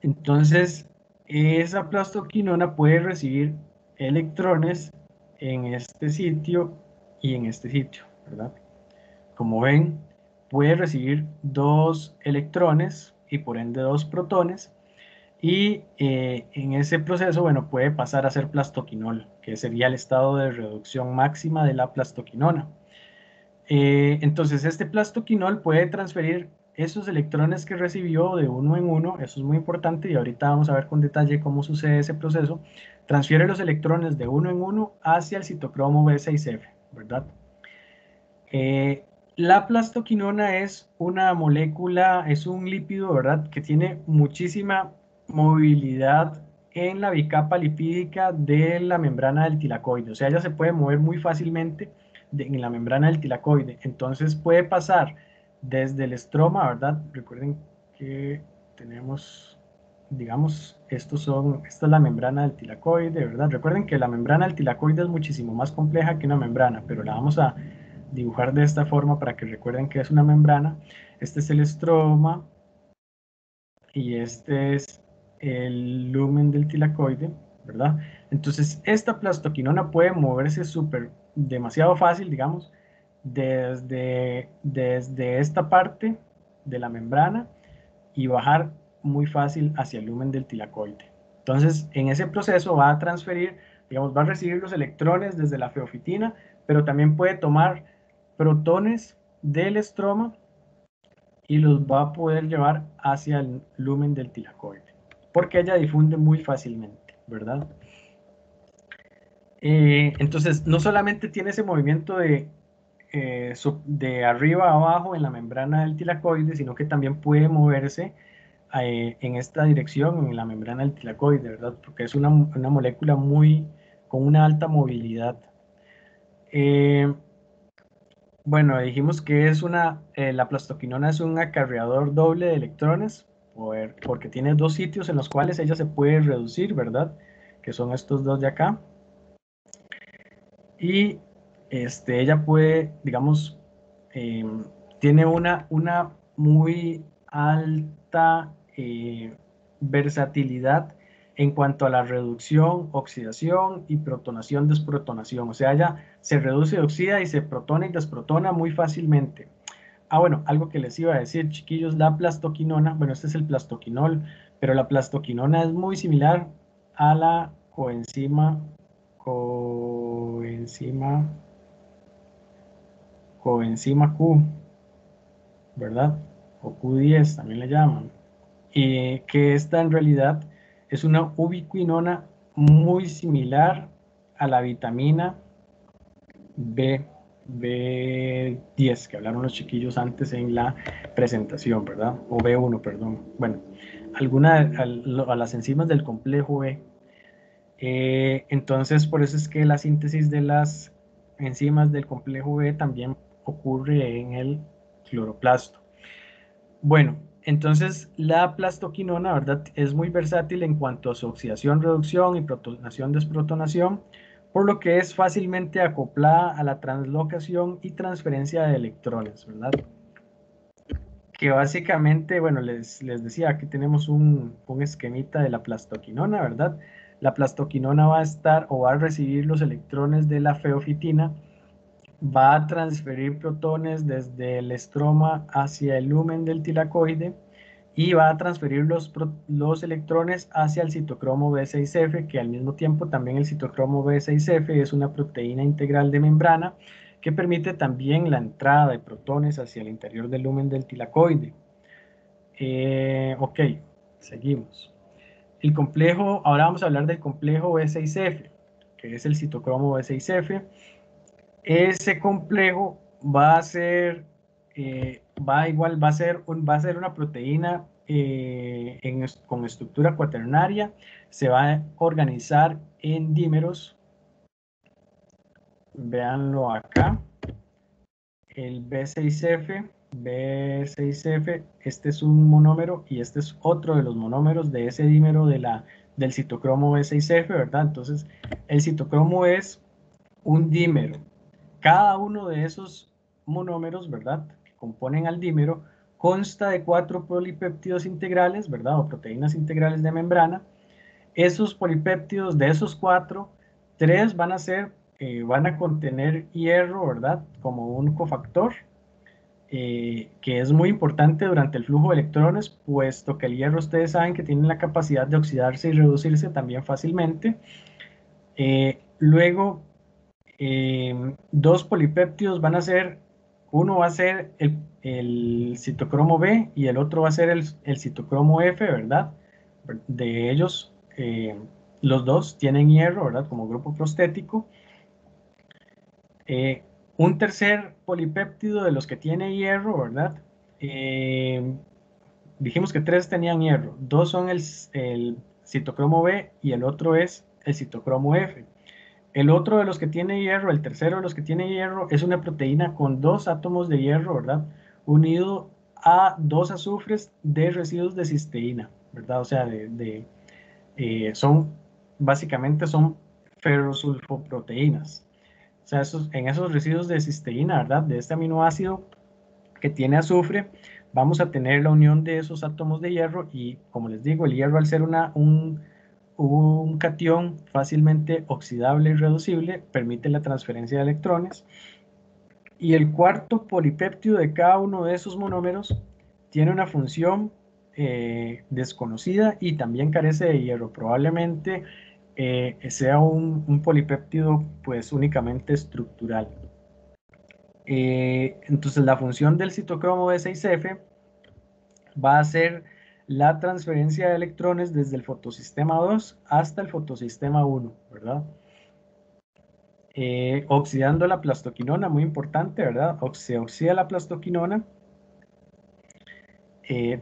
Entonces, esa plastoquinona puede recibir electrones en este sitio y en este sitio, ¿verdad? Como ven, puede recibir 2 electrones y por ende 2 protones, y en ese proceso, bueno, puede pasar a ser plastoquinol, que sería el estado de reducción máxima de la plastoquinona. Entonces, este plastoquinol puede transferir esos electrones que recibió de uno en uno, eso es muy importante y ahorita vamos a ver con detalle cómo sucede ese proceso. Transfiere los electrones de uno en uno hacia el citocromo B6F, ¿verdad? La plastoquinona es una molécula, es un lípido, ¿verdad? Que tiene muchísima movilidad en la bicapa lipídica de la membrana del tilacoide. O sea, ella se puede mover muy fácilmente en la membrana del tilacoide. Entonces puede pasar desde el estroma, ¿verdad? Recuerden que tenemos, digamos, esta es la membrana del tilacoide, ¿verdad? Recuerden que la membrana del tilacoide es muchísimo más compleja que una membrana, pero la vamos a dibujar de esta forma para que recuerden que es una membrana. Este es el estroma y este es el lumen del tilacoide, ¿verdad? Entonces, esta plastoquinona puede moverse demasiado fácil, digamos, desde esta parte de la membrana y bajar muy fácil hacia el lumen del tilacoide. Entonces, en ese proceso va a transferir, digamos, va a recibir los electrones desde la feofitina, pero también puede tomar protones del estroma y los va a poder llevar hacia el lumen del tilacoide, porque ella difunde muy fácilmente, ¿verdad? Entonces, no solamente tiene ese movimiento de arriba a abajo en la membrana del tilacoide, sino que también puede moverse en esta dirección, en la membrana del tilacoide, ¿verdad? Porque es una molécula con una alta movilidad. Bueno, dijimos que la plastoquinona es un acarreador doble de electrones, porque tiene 2 sitios en los cuales ella se puede reducir, ¿verdad? Que son estos 2 de acá. Y ella puede, digamos, tiene una muy alta versatilidad en cuanto a la reducción, oxidación y protonación, desprotonación. O sea, ya se reduce, oxida y se protona y desprotona muy fácilmente. Bueno, algo que les iba a decir, chiquillos, la plastoquinona, bueno, este es el plastoquinol, pero la plastoquinona es muy similar a la coenzima Q, ¿verdad? O Q10 también le llaman. Y que esta en realidad es una ubiquinona muy similar a la vitamina B10 que hablaron los chiquillos antes en la presentación, ¿verdad? O B1, perdón. Bueno, a las enzimas del complejo B. Entonces, por eso es que la síntesis de las enzimas del complejo B también ocurre en el cloroplasto. Bueno, entonces la plastoquinona, ¿verdad? Es muy versátil en cuanto a su oxidación, reducción y protonación, desprotonación, por lo que es fácilmente acoplada a la translocación y transferencia de electrones, ¿verdad? Que básicamente, bueno, les decía, aquí tenemos un esquemita de la plastoquinona, ¿verdad? La plastoquinona va a estar o va a recibir los electrones de la feofitina, va a transferir protones desde el estroma hacia el lumen del tilacoide y va a transferir los electrones hacia el citocromo B6F, que al mismo tiempo también el citocromo B6F es una proteína integral de membrana que permite también la entrada de protones hacia el interior del lumen del tilacoide. Ok, seguimos. El complejo, ahora vamos a hablar del complejo B6F, que es el citocromo B6F. Ese complejo va a ser, va a ser una proteína con estructura cuaternaria, se va a organizar en dímeros, véanlo acá, el B6F, este es un monómero y este es otro de los monómeros de ese dímero del citocromo B6F, ¿verdad? Entonces, el citocromo es un dímero. Cada uno de esos monómeros, ¿verdad?, que componen al dímero, consta de 4 polipéptidos integrales, ¿verdad?, o proteínas integrales de membrana. Esos polipéptidos, de esos 4, 3 van a contener hierro, ¿verdad?, como un cofactor, que es muy importante durante el flujo de electrones, puesto que el hierro, ustedes saben que tiene la capacidad de oxidarse y reducirse también fácilmente. Luego, 2 polipéptidos van a ser, uno va a ser el citocromo B y el otro va a ser el citocromo F, ¿verdad? De ellos, los dos tienen hierro, ¿verdad? Como grupo prostético. Un tercer polipéptido de los que tiene hierro, ¿verdad? Dijimos que 3 tenían hierro, 2 son el citocromo B y el otro es el citocromo F. El otro de los que tiene hierro, el tercero de los que tiene hierro, es una proteína con 2 átomos de hierro, ¿verdad? Unido a 2 azufres de residuos de cisteína, ¿verdad? O sea, básicamente son ferrosulfoproteínas. O sea, en esos residuos de cisteína, ¿verdad? De este aminoácido que tiene azufre, vamos a tener la unión de esos átomos de hierro y, como les digo, el hierro, al ser un catión fácilmente oxidable y reducible, permite la transferencia de electrones. Y el cuarto polipéptido de cada uno de esos monómeros tiene una función desconocida y también carece de hierro. Probablemente sea un polipéptido pues únicamente estructural. Entonces la función del citocromo B6F va a ser la transferencia de electrones desde el fotosistema 2 hasta el fotosistema 1, ¿verdad? Oxidando la plastoquinona, muy importante, ¿verdad? Se oxida la plastoquinona,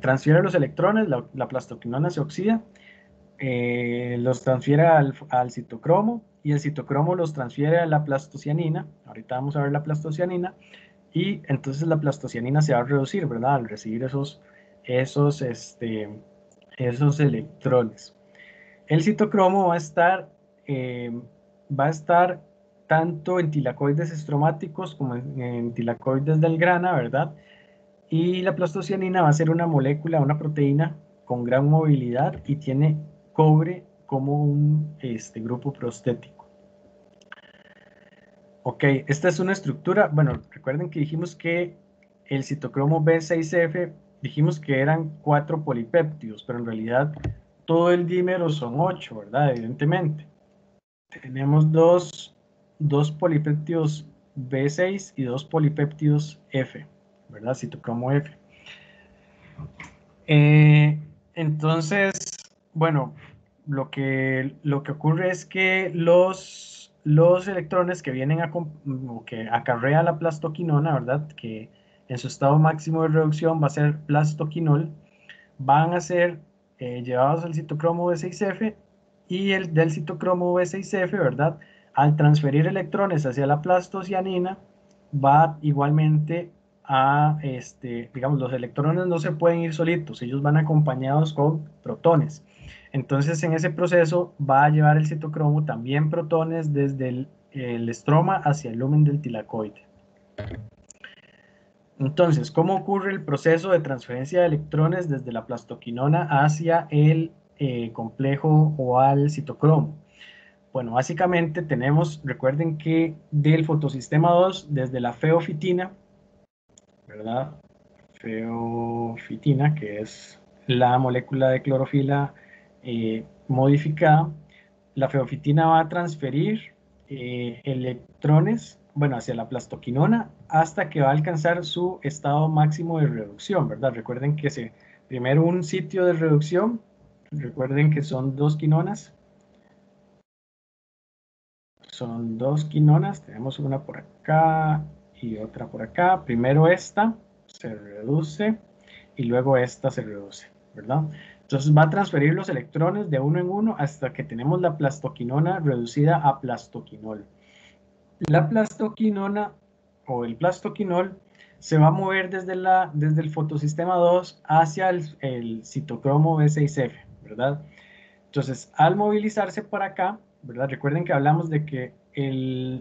transfiere los electrones, la plastoquinona se oxida, los transfiere al citocromo y el citocromo los transfiere a la plastocianina. Ahorita vamos a ver la plastocianina y entonces la plastocianina se va a reducir, ¿verdad? Al recibir esos electrones. El citocromo va a estar tanto en tilacoides estromáticos como en tilacoides del grana, ¿verdad? Y la plastocianina va a ser una molécula, una proteína con gran movilidad y tiene cobre como un grupo prostético. Ok, esta es una estructura, bueno, recuerden que dijimos que el citocromo B6F, dijimos que eran 4 polipéptidos, pero en realidad todo el dímero son 8, ¿verdad? Evidentemente. Tenemos dos polipéptidos B6 y 2 polipéptidos F, ¿verdad? Citocromo F. Entonces, bueno, lo que ocurre es que los electrones que vienen o que acarrea la plastoquinona, ¿verdad? Que en su estado máximo de reducción va a ser plastoquinol, van a ser llevados al citocromo B6F, y el del citocromo B6F, ¿verdad? Al transferir electrones hacia la plastocianina, va igualmente a, digamos, los electrones no se pueden ir solitos, ellos van acompañados con protones. Entonces, en ese proceso va a llevar el citocromo también protones desde el estroma hacia el lumen del tilacoide. Entonces, ¿cómo ocurre el proceso de transferencia de electrones desde la plastoquinona hacia el complejo o al citocromo? Bueno, básicamente tenemos, recuerden que del fotosistema 2, desde la feofitina, ¿verdad? Feofitina, que es la molécula de clorofila modificada, la feofitina va a transferir electrones, bueno, hacia la plastoquinona hasta que va a alcanzar su estado máximo de reducción, ¿verdad? Recuerden que primero un sitio de reducción, recuerden que son 2 quinonas, tenemos una por acá y otra por acá. Primero esta se reduce y luego esta se reduce, ¿verdad? Entonces va a transferir los electrones de uno en uno hasta que tenemos la plastoquinona reducida a plastoquinol. La plastoquinona o el plastoquinol se va a mover desde el fotosistema 2 hacia el citocromo B6F, ¿verdad? Entonces, al movilizarse para acá, ¿verdad? Recuerden que hablamos de que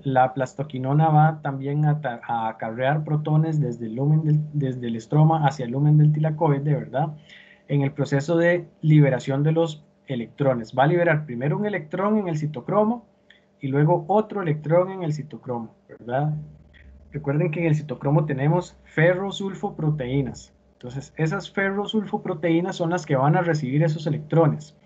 la plastoquinona va también a acarrear protones desde el estroma hacia el lumen del tilacoide, ¿verdad? En el proceso de liberación de los electrones. Va a liberar primero un electrón en el citocromo y luego otro electrón en el citocromo, ¿verdad? Recuerden que en el citocromo tenemos ferrosulfoproteínas. Entonces, esas ferrosulfoproteínas son las que van a recibir esos electrones.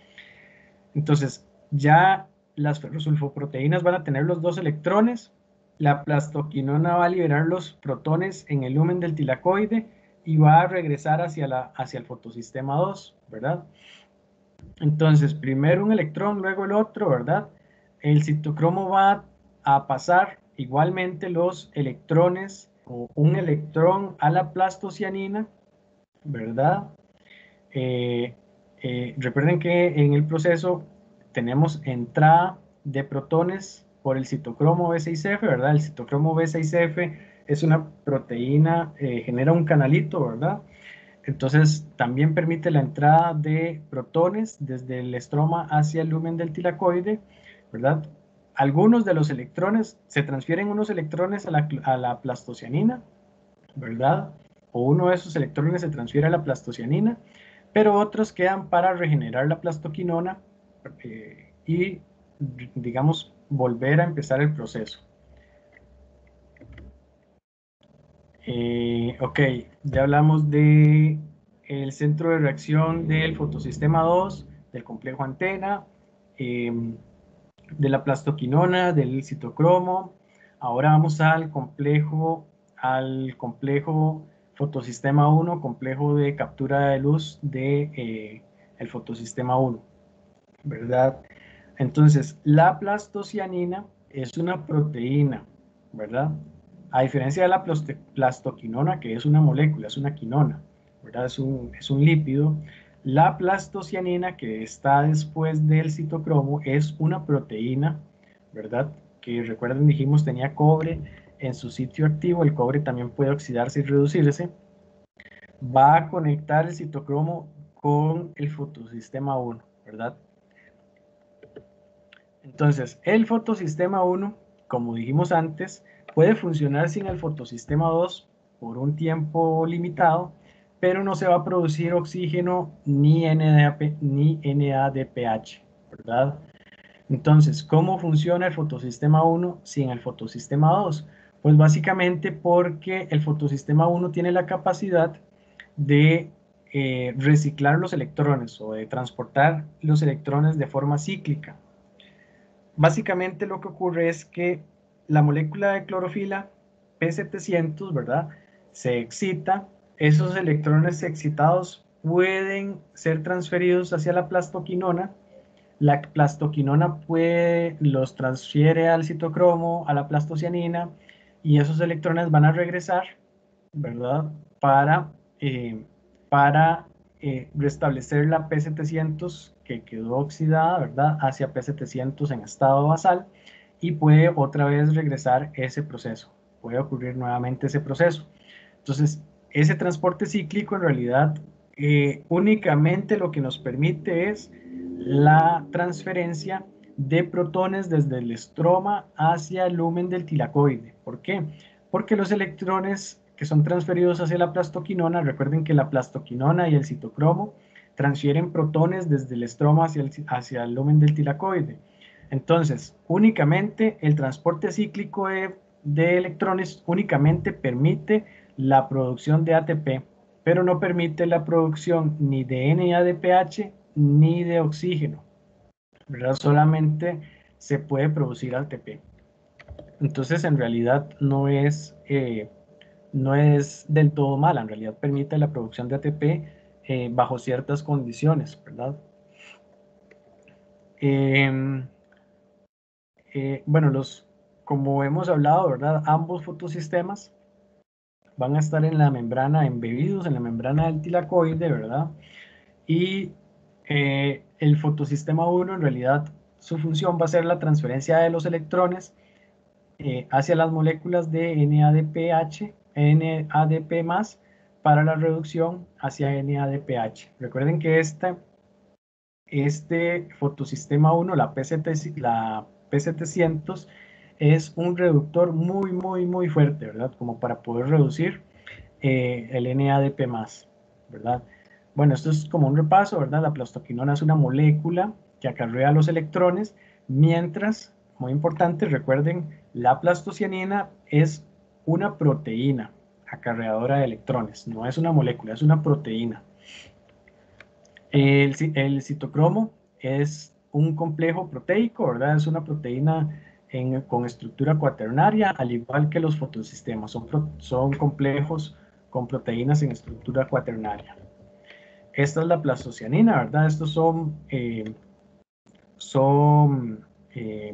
Entonces, ya las ferrosulfoproteínas van a tener los 2 electrones, la plastoquinona va a liberar los protones en el lumen del tilacoide y va a regresar hacia el fotosistema 2, ¿verdad? Entonces, primero un electrón, luego el otro, ¿verdad? El citocromo va a pasar igualmente los electrones o un electrón a la plastocianina, ¿verdad? Recuerden que en el proceso tenemos entrada de protones por el citocromo B6F, ¿verdad? El citocromo B6F es una proteína, genera un canalito, ¿verdad? Entonces también permite la entrada de protones desde el estroma hacia el lumen del tilacoide, ¿verdad? Algunos de los electrones, se transfieren unos electrones a la plastocianina, ¿verdad? O uno de esos electrones se transfiere a la plastocianina, pero otros quedan para regenerar la plastoquinona y, digamos, volver a empezar el proceso. Ok, ya hablamos de el centro de reacción del fotosistema 2, del complejo antena, de la plastoquinona, del citocromo. Ahora vamos al complejo fotosistema 1, complejo de captura de luz de el fotosistema 1, ¿verdad? Entonces, la plastocianina es una proteína, ¿verdad? A diferencia de la plastoquinona, que es una molécula, es una quinona, ¿verdad? Es un lípido. La plastocianina, que está después del citocromo, es una proteína, ¿verdad? Que recuerden, dijimos, tenía cobre en su sitio activo. El cobre también puede oxidarse y reducirse. Va a conectar el citocromo con el fotosistema 1, ¿verdad? Entonces, el fotosistema 1, como dijimos antes, puede funcionar sin el fotosistema 2 por un tiempo limitado, pero no se va a producir oxígeno ni NADPH, ¿verdad? Entonces, ¿cómo funciona el fotosistema 1 sin el fotosistema 2? Pues básicamente porque el fotosistema 1 tiene la capacidad de reciclar los electrones o de transportar los electrones de forma cíclica. Básicamente lo que ocurre es que la molécula de clorofila P700, ¿verdad? Se excita, esos electrones excitados pueden ser transferidos hacia la plastoquinona. La plastoquinona los transfiere al citocromo, a la plastocianina, y esos electrones van a regresar, ¿verdad? Para restablecer la P700 que quedó oxidada, ¿verdad? Hacia P700 en estado basal, y puede otra vez regresar ese proceso. Puede ocurrir nuevamente ese proceso. Entonces, ese transporte cíclico en realidad únicamente lo que nos permite es la transferencia de protones desde el estroma hacia el lumen del tilacoide. ¿Por qué? Porque los electrones que son transferidos hacia la plastoquinona, recuerden que la plastoquinona y el citocromo transfieren protones desde el estroma hacia el lumen del tilacoide. Entonces, únicamente el transporte cíclico de electrones únicamente permite la producción de ATP, pero no permite la producción ni de NADPH ni de oxígeno, ¿verdad? Solamente se puede producir ATP. Entonces, en realidad no es del todo mala, en realidad permite la producción de ATP bajo ciertas condiciones, ¿verdad? Bueno, como hemos hablado, ¿verdad? Ambos fotosistemas van a estar en la membrana, embebidos en la membrana del tilacoide, ¿verdad? Y el fotosistema 1 en realidad su función va a ser la transferencia de los electrones hacia las moléculas de NADPH, NADP+, para la reducción hacia NADPH. Recuerden que este fotosistema 1, la P700, es un reductor muy, muy, muy fuerte, ¿verdad? Como para poder reducir el NADP+, ¿verdad? Bueno, esto es como un repaso, ¿verdad? La plastoquinona es una molécula que acarrea los electrones, mientras, muy importante, recuerden, la plastocianina es una proteína acarreadora de electrones, no es una molécula, es una proteína. El citocromo es un complejo proteico, ¿verdad? Es una proteína con estructura cuaternaria, al igual que los fotosistemas, son complejos con proteínas en estructura cuaternaria. Esta es la plastocianina, ¿verdad? Estos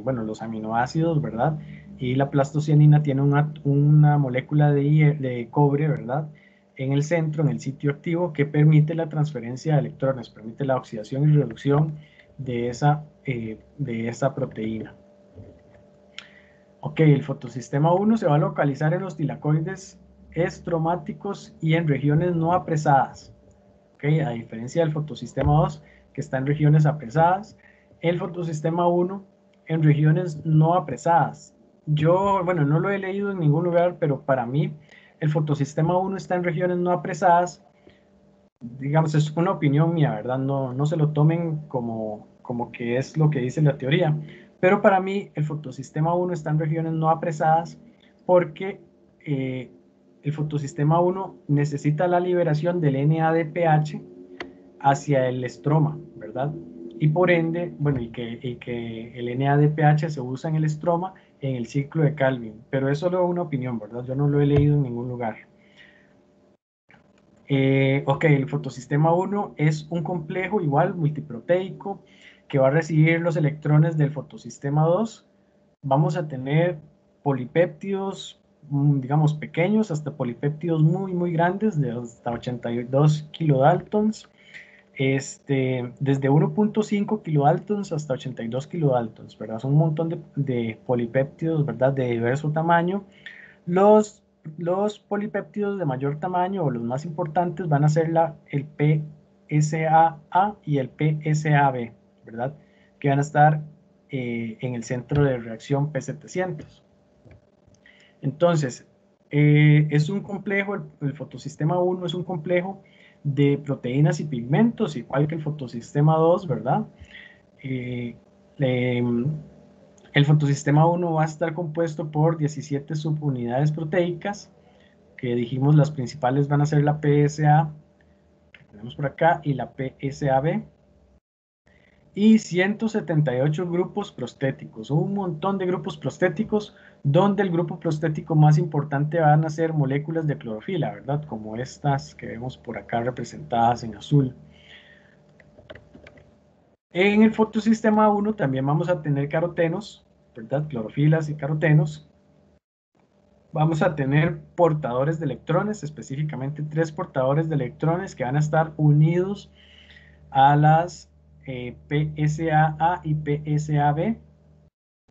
bueno, los aminoácidos, ¿verdad? Y la plastocianina tiene una molécula de cobre, ¿verdad? En el centro, en el sitio activo, que permite la transferencia de electrones, permite la oxidación y reducción de esa proteína. Ok, el fotosistema 1 se va a localizar en los tilacoides estromáticos y en regiones no apresadas. Okay, a diferencia del fotosistema 2, que está en regiones apresadas, el fotosistema 1 en regiones no apresadas. Yo, bueno, no lo he leído en ningún lugar, pero para mí el fotosistema 1 está en regiones no apresadas. Digamos, es una opinión mía, ¿verdad? No se lo tomen como que es lo que dice la teoría. Pero para mí el fotosistema 1 está en regiones no apresadas porque el fotosistema 1 necesita la liberación del NADPH hacia el estroma, ¿verdad? Y por ende, bueno, y que el NADPH se usa en el estroma en el ciclo de Calvin, pero es solo una opinión, ¿verdad? Yo no lo he leído en ningún lugar. Ok, el fotosistema 1 es un complejo igual multiproteico que va a recibir los electrones del fotosistema 2. Vamos a tener polipéptidos, digamos, pequeños, hasta polipéptidos muy, muy grandes, de hasta 82 kilodaltons. Desde 1.5 kilodaltons hasta 82 kilodaltons, ¿verdad? Son un montón de polipéptidos, ¿verdad? De diverso tamaño. Los polipéptidos de mayor tamaño o los más importantes van a ser el PSAA y el PSAB, ¿verdad? Que van a estar en el centro de reacción P700. Entonces, es un complejo, el fotosistema 1 es un complejo de proteínas y pigmentos, igual que el fotosistema 2, ¿verdad? el fotosistema 1 va a estar compuesto por 17 subunidades proteicas, que dijimos las principales van a ser la PSA, que tenemos por acá, y la PSAB, y 178 grupos prostéticos, un montón de grupos prostéticos, donde el grupo prostético más importante van a ser moléculas de clorofila, ¿verdad? Como estas que vemos por acá representadas en azul. En el fotosistema 1 también vamos a tener carotenos, ¿verdad? Clorofilas y carotenos. Vamos a tener portadores de electrones, específicamente 3 portadores de electrones que van a estar unidos a las PSAA y PSAB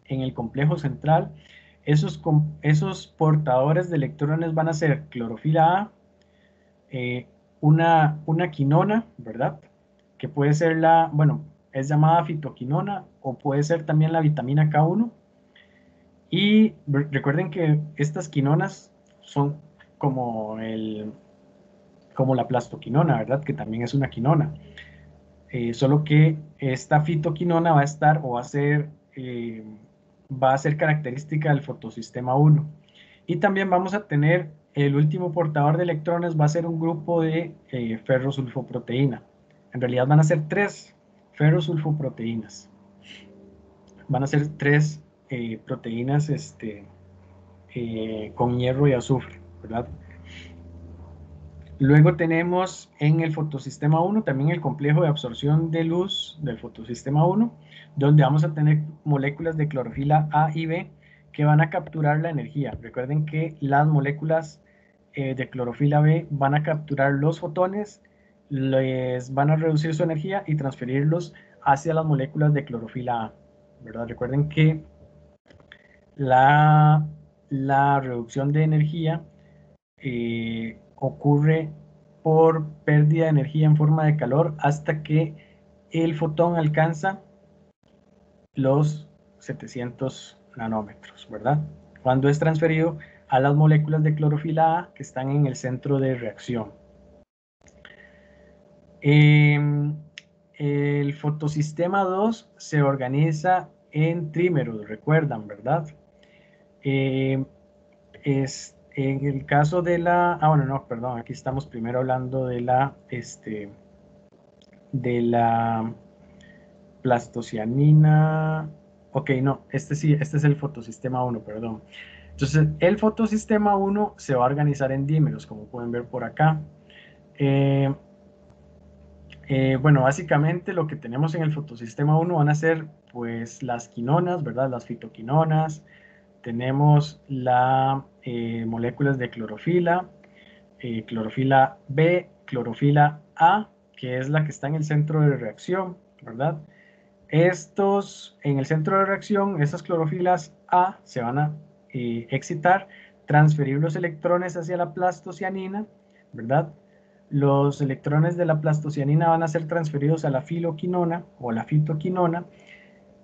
en el complejo central. Esos portadores de electrones van a ser clorofila A, una quinona, ¿verdad? Que puede ser bueno, es llamada fitoquinona o puede ser también la vitamina K1. Y recuerden que estas quinonas son como la plastoquinona, ¿verdad? Que también es una quinona. Solo que esta fitoquinona va a estar o va a ser característica del fotosistema 1. Y también vamos a tener el último portador de electrones, va a ser un grupo de ferrosulfoproteína. En realidad van a ser 3 ferrosulfoproteínas. Van a ser 3 proteínas con hierro y azufre, ¿verdad? Luego tenemos en el fotosistema 1 también el complejo de absorción de luz del fotosistema 1, donde vamos a tener moléculas de clorofila A y B que van a capturar la energía. Recuerden que las moléculas de clorofila B van a capturar los fotones, les van a reducir su energía y transferirlos hacia las moléculas de clorofila A, ¿verdad? Recuerden que la reducción de energía ocurre por pérdida de energía en forma de calor hasta que el fotón alcanza los 700 nanómetros, ¿verdad? Cuando es transferido a las moléculas de clorofila A que están en el centro de reacción. El fotosistema 2 se organiza en trímeros, recuerdan, ¿verdad? En el caso de bueno, no, perdón, aquí estamos primero hablando de la plastocianina. Ok, no, sí, este es el fotosistema 1, perdón. Entonces, el fotosistema 1 se va a organizar en dímeros, como pueden ver por acá. Bueno, básicamente lo que tenemos en el fotosistema 1 van a ser pues las quinonas, ¿verdad? Las fitoquinonas. Tenemos las moléculas de clorofila, clorofila B, clorofila A, que es la que está en el centro de reacción, ¿verdad? En el centro de reacción, estas clorofilas A se van a excitar, transferir los electrones hacia la plastocianina, ¿verdad? Los electrones de la plastocianina van a ser transferidos a la filoquinona o la fitoquinona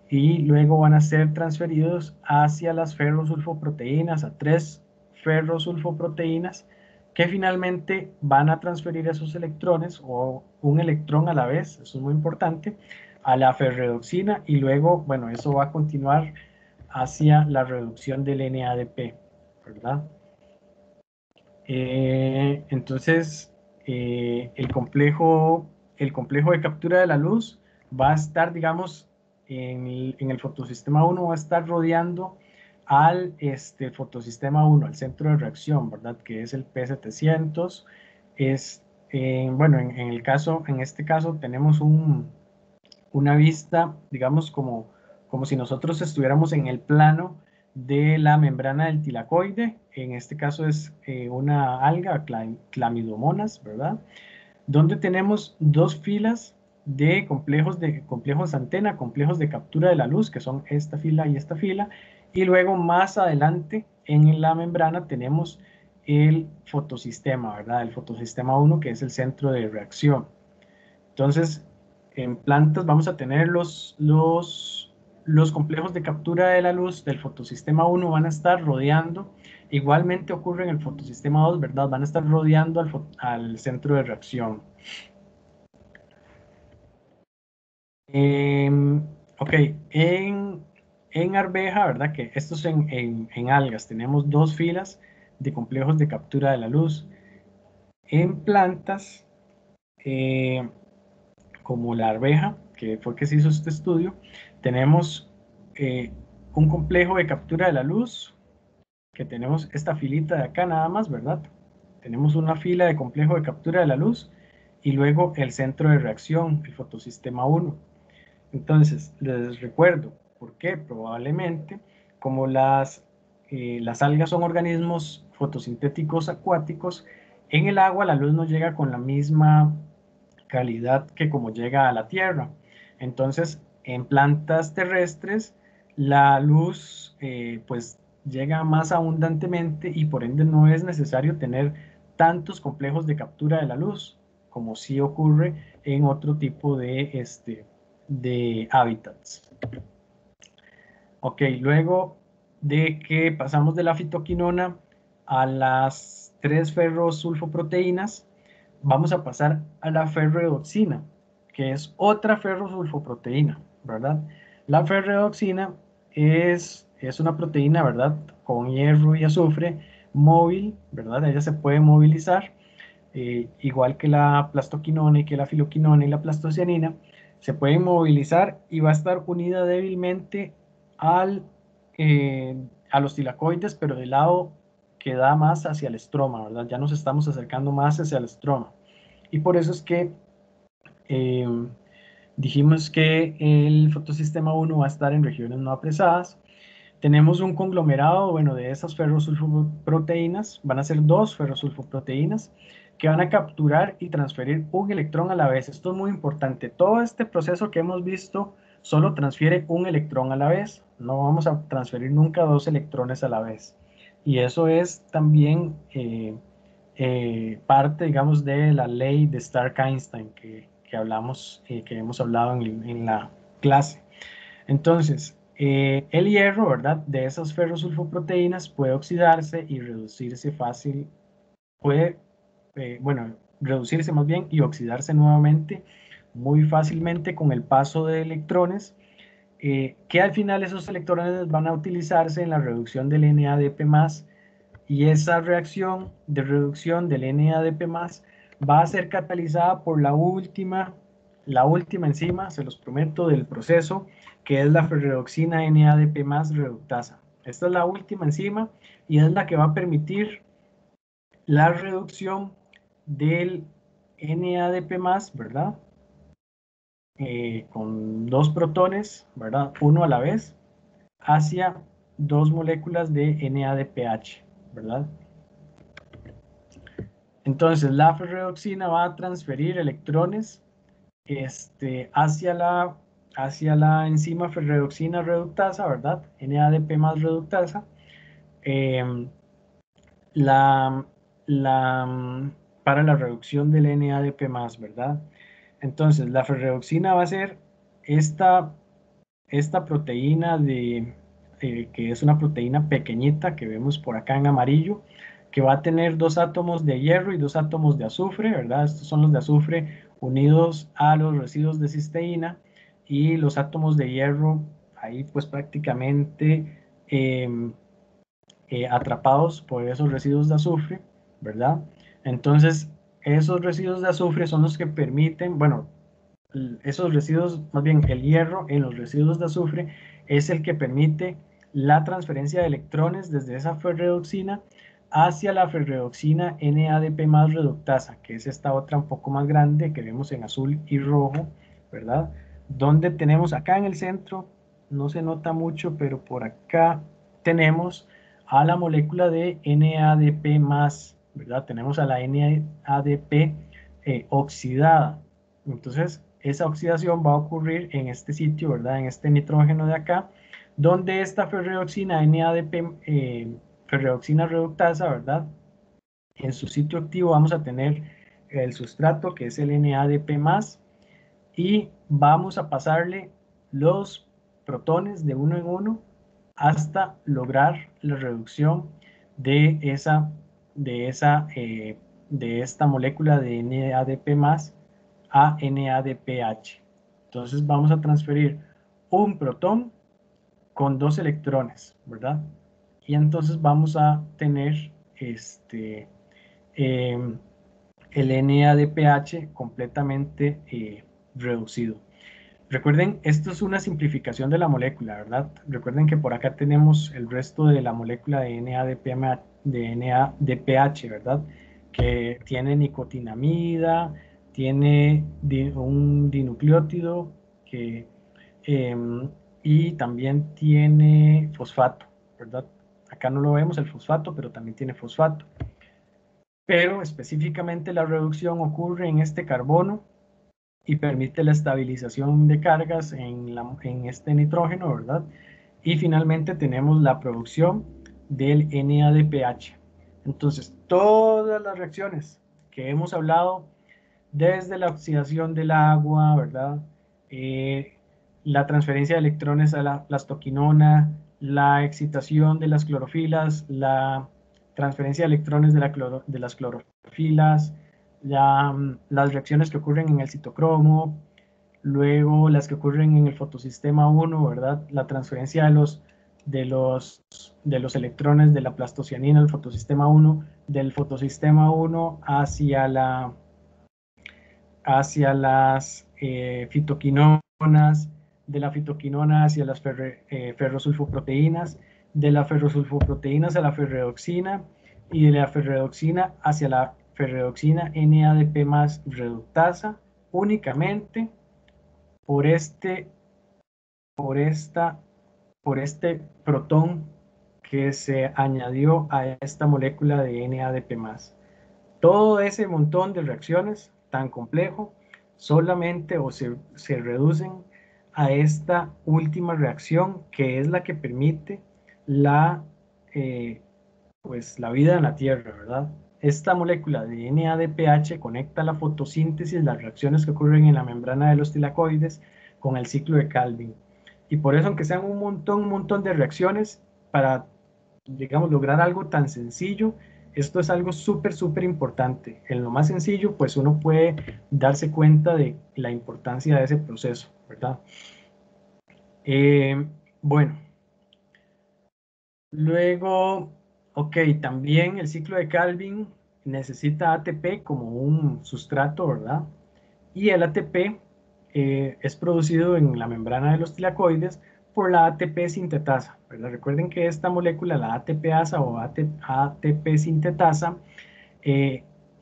y luego van a ser transferidos hacia las ferrosulfoproteínas, a 3 ferrosulfoproteínas que finalmente van a transferir esos electrones o un electrón a la vez, eso es muy importante, a la ferredoxina y luego, bueno, eso va a continuar hacia la reducción del NADP, ¿verdad? Entonces, el complejo de captura de la luz va a estar, digamos, en el fotosistema 1 va a estar rodeando al fotosistema 1, al centro de reacción, ¿verdad? Que es el P700. Bueno, en este caso tenemos una vista, digamos, como si nosotros estuviéramos en el plano de la membrana del tilacoide. En este caso es una alga, Chlamydomonas, ¿verdad? Donde tenemos 2 filas de complejos antena, complejos de captura de la luz, que son esta fila y esta fila, y luego más adelante en la membrana tenemos el fotosistema, ¿verdad? El fotosistema 1, que es el centro de reacción. Entonces, en plantas vamos a tener los complejos de captura de la luz del fotosistema 1 van a estar rodeando, igualmente ocurre en el fotosistema 2, ¿verdad? Van a estar rodeando al centro de reacción. Ok, en arveja, ¿verdad? Que esto es en algas, tenemos dos filas de complejos de captura de la luz. En plantas, eh, como la arveja, que fue que se hizo este estudio, tenemos un complejo de captura de la luz, que tenemos esta filita de acá nada más, ¿verdad? Tenemos una fila de complejo de captura de la luz y luego el centro de reacción, el fotosistema 1. Entonces, les recuerdo, ¿por qué? Probablemente, como las algas son organismos fotosintéticos acuáticos, en el agua la luz no llega con la misma calidad que como llega a la Tierra. Entonces, en plantas terrestres, la luz pues llega más abundantemente y por ende no es necesario tener tantos complejos de captura de la luz, como sí ocurre en otro tipo de hábitats. Ok, luego de que pasamos de la fitoquinona a las 3 ferrosulfoproteínas, vamos a pasar a la ferredoxina, que es otra ferrosulfoproteína, ¿verdad? La ferredoxina es una proteína, ¿verdad? Con hierro y azufre móvil, ¿verdad? Ella se puede movilizar, igual que la plastoquinona y que la filoquinona y la plastocianina, se pueden movilizar y va a estar unida débilmente al, a los tilacoides, pero del lado que da más hacia el estroma, ¿verdad? Ya nos estamos acercando más hacia el estroma. Y por eso es que eh, dijimos que el fotosistema 1 va a estar en regiones no apresadas. Tenemos un conglomerado, bueno, de esas ferrosulfoproteínas, van a ser 2 ferrosulfoproteínas que van a capturar y transferir un electrón a la vez. Esto es muy importante. Todo este proceso que hemos visto solo transfiere un electrón a la vez. No vamos a transferir nunca 2 electrones a la vez. Y eso es también parte, digamos, de la ley de Stark-Einstein que hablamos, que hemos hablado en la clase. Entonces, el hierro, ¿verdad? De esas ferrosulfoproteínas puede oxidarse y reducirse fácil, puede, bueno, reducirse más bien y oxidarse nuevamente muy fácilmente con el paso de electrones, que al final esos electrones van a utilizarse en la reducción del NADP+, y esa reacción de reducción del NADP+, va a ser catalizada por la última enzima, se los prometo, del proceso, que es la ferredoxina NADP+ reductasa. Esta es la última enzima y es la que va a permitir la reducción del NADP+, ¿verdad? Con 2 protones, ¿verdad? Uno a la vez, hacia 2 moléculas de NADPH, ¿verdad? Entonces, la ferredoxina va a transferir electrones hacia la enzima ferredoxina reductasa, ¿verdad? NADP más reductasa. Eh, la, para la reducción del NADP más, ¿verdad? Entonces, la ferredoxina va a ser esta, esta proteína que es una proteína pequeñita que vemos por acá en amarillo, que va a tener 2 átomos de hierro y 2 átomos de azufre, ¿verdad? Estos son los de azufre unidos a los residuos de cisteína y los átomos de hierro ahí pues prácticamente atrapados por esos residuos de azufre, ¿verdad? Entonces, esos residuos de azufre son los que permiten, bueno, esos residuos, más bien el hierro en los residuos de azufre es el que permite la transferencia de electrones desde esa ferredoxina hacia la ferredoxina NADP más reductasa, que es esta otra un poco más grande que vemos en azul y rojo, ¿verdad? Donde tenemos acá en el centro, no se nota mucho, pero por acá tenemos a la molécula de NADP más, ¿verdad? Tenemos a la NADP oxidada. Entonces, esa oxidación va a ocurrir en este sitio, ¿verdad? En este nitrógeno de acá, donde esta ferredoxina NADP, ferredoxina reductasa, ¿verdad? En su sitio activo vamos a tener el sustrato que es el NADP+, y vamos a pasarle los protones de uno en uno hasta lograr la reducción de esta molécula de NADP+ a NADPH. Entonces vamos a transferir un protón con 2 electrones, ¿verdad? Y entonces vamos a tener el NADPH completamente reducido. Recuerden, esto es una simplificación de la molécula, ¿verdad? Recuerden que por acá tenemos el resto de la molécula de NADPH, ¿verdad? Que tiene nicotinamida, tiene un dinucleótido que, y también tiene fosfato, ¿verdad? Acá no lo vemos el fosfato, pero también tiene fosfato. Pero específicamente la reducción ocurre en este carbono y permite la estabilización de cargas en este nitrógeno, ¿verdad? Y finalmente tenemos la producción del NADPH. Entonces, todas las reacciones que hemos hablado, desde la oxidación del agua, ¿verdad? La transferencia de electrones a la plastoquinona, la excitación de las clorofilas, la transferencia de electrones de las clorofilas, las reacciones que ocurren en el citocromo, luego las que ocurren en el fotosistema 1, ¿verdad? La transferencia de los electrones de la plastocianina al fotosistema 1, del fotosistema 1 hacia las fitoquinonas, de la fitoquinona hacia las ferrosulfoproteínas, de las ferrosulfoproteínas a la ferredoxina y de la ferredoxina hacia la ferredoxina NADP más reductasa únicamente por este protón que se añadió a esta molécula de NADP+. Todo ese montón de reacciones tan complejo solamente se reducen a esta última reacción, que es la que permite pues la vida en la Tierra, ¿verdad? Esta molécula de NADPH conecta la fotosíntesis, las reacciones que ocurren en la membrana de los tilacoides con el ciclo de Calvin. Y por eso, aunque sean un montón de reacciones, para, digamos, lograr algo tan sencillo, esto es algo súper importante. En lo más sencillo, pues uno puede darse cuenta de la importancia de ese proceso, ¿verdad? Bueno, luego, ok, también el ciclo de Calvin necesita ATP como un sustrato, ¿verdad? Y el ATP es producido en la membrana de los tilacoides por la ATP sintetasa, ¿verdad? Recuerden que esta molécula, la ATPasa o ATP sintetasa,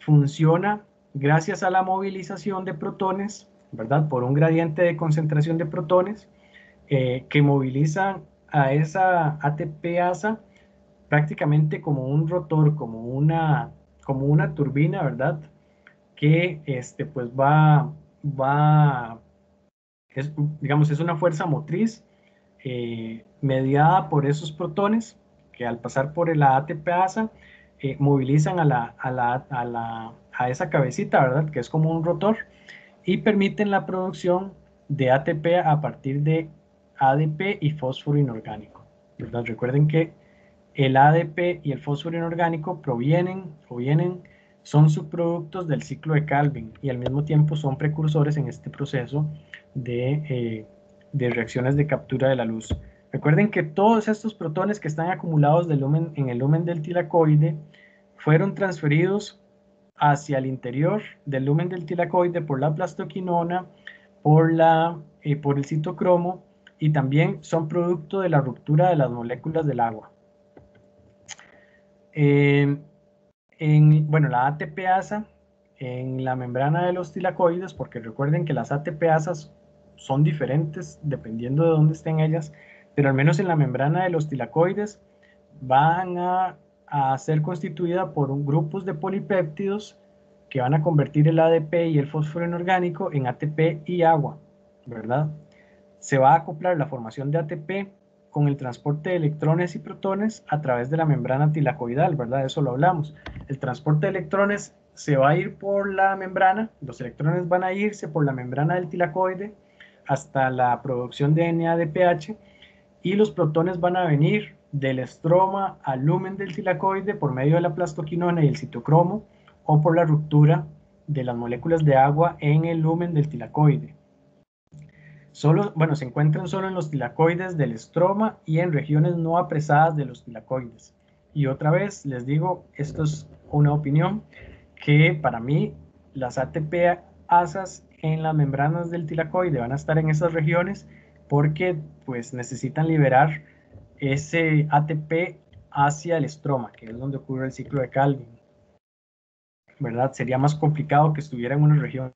funciona gracias a la movilización de protones, ¿verdad? Por un gradiente de concentración de protones que movilizan a esa ATPasa prácticamente como un rotor, como una turbina, ¿verdad? Que pues digamos, es una fuerza motriz mediada por esos protones que al pasar por la ATPasa movilizan a esa cabecita, ¿verdad? Que es como un rotor y permiten la producción de ATP a partir de ADP y fósforo inorgánico, ¿verdad? Recuerden que el ADP y el fósforo inorgánico son subproductos del ciclo de Calvin y al mismo tiempo son precursores en este proceso de reacciones de captura de la luz. Recuerden que todos estos protones que están acumulados en el lumen del tilacoide fueron transferidos hacia el interior del lumen del tilacoide por la plastoquinona, por el citocromo, y también son producto de la ruptura de las moléculas del agua. Bueno, la ATPasa en la membrana de los tilacoides, porque recuerden que las ATPasas son diferentes dependiendo de dónde estén ellas, pero al menos en la membrana de los tilacoides van a ser constituida por grupos de polipéptidos que van a convertir el ADP y el fósforo inorgánico en ATP y agua, ¿verdad? Se va a acoplar la formación de ATP con el transporte de electrones y protones a través de la membrana tilacoidal, ¿verdad? Eso lo hablamos. El transporte de electrones se va a ir por la membrana, los electrones van a irse por la membrana del tilacoide hasta la producción de NADPH y los protones van a venir del estroma al lumen del tilacoide por medio de la plastoquinona y el citocromo o por la ruptura de las moléculas de agua en el lumen del tilacoide. Bueno, se encuentran solo en los tilacoides del estroma y en regiones no apresadas de los tilacoides. Y otra vez les digo, esto es una opinión, que para mí las ATP asas en las membranas del tilacoide van a estar en esas regiones porque pues necesitan liberar ese ATP hacia el estroma, que es donde ocurre el ciclo de Calvin, ¿verdad? Sería más complicado que estuviera en una región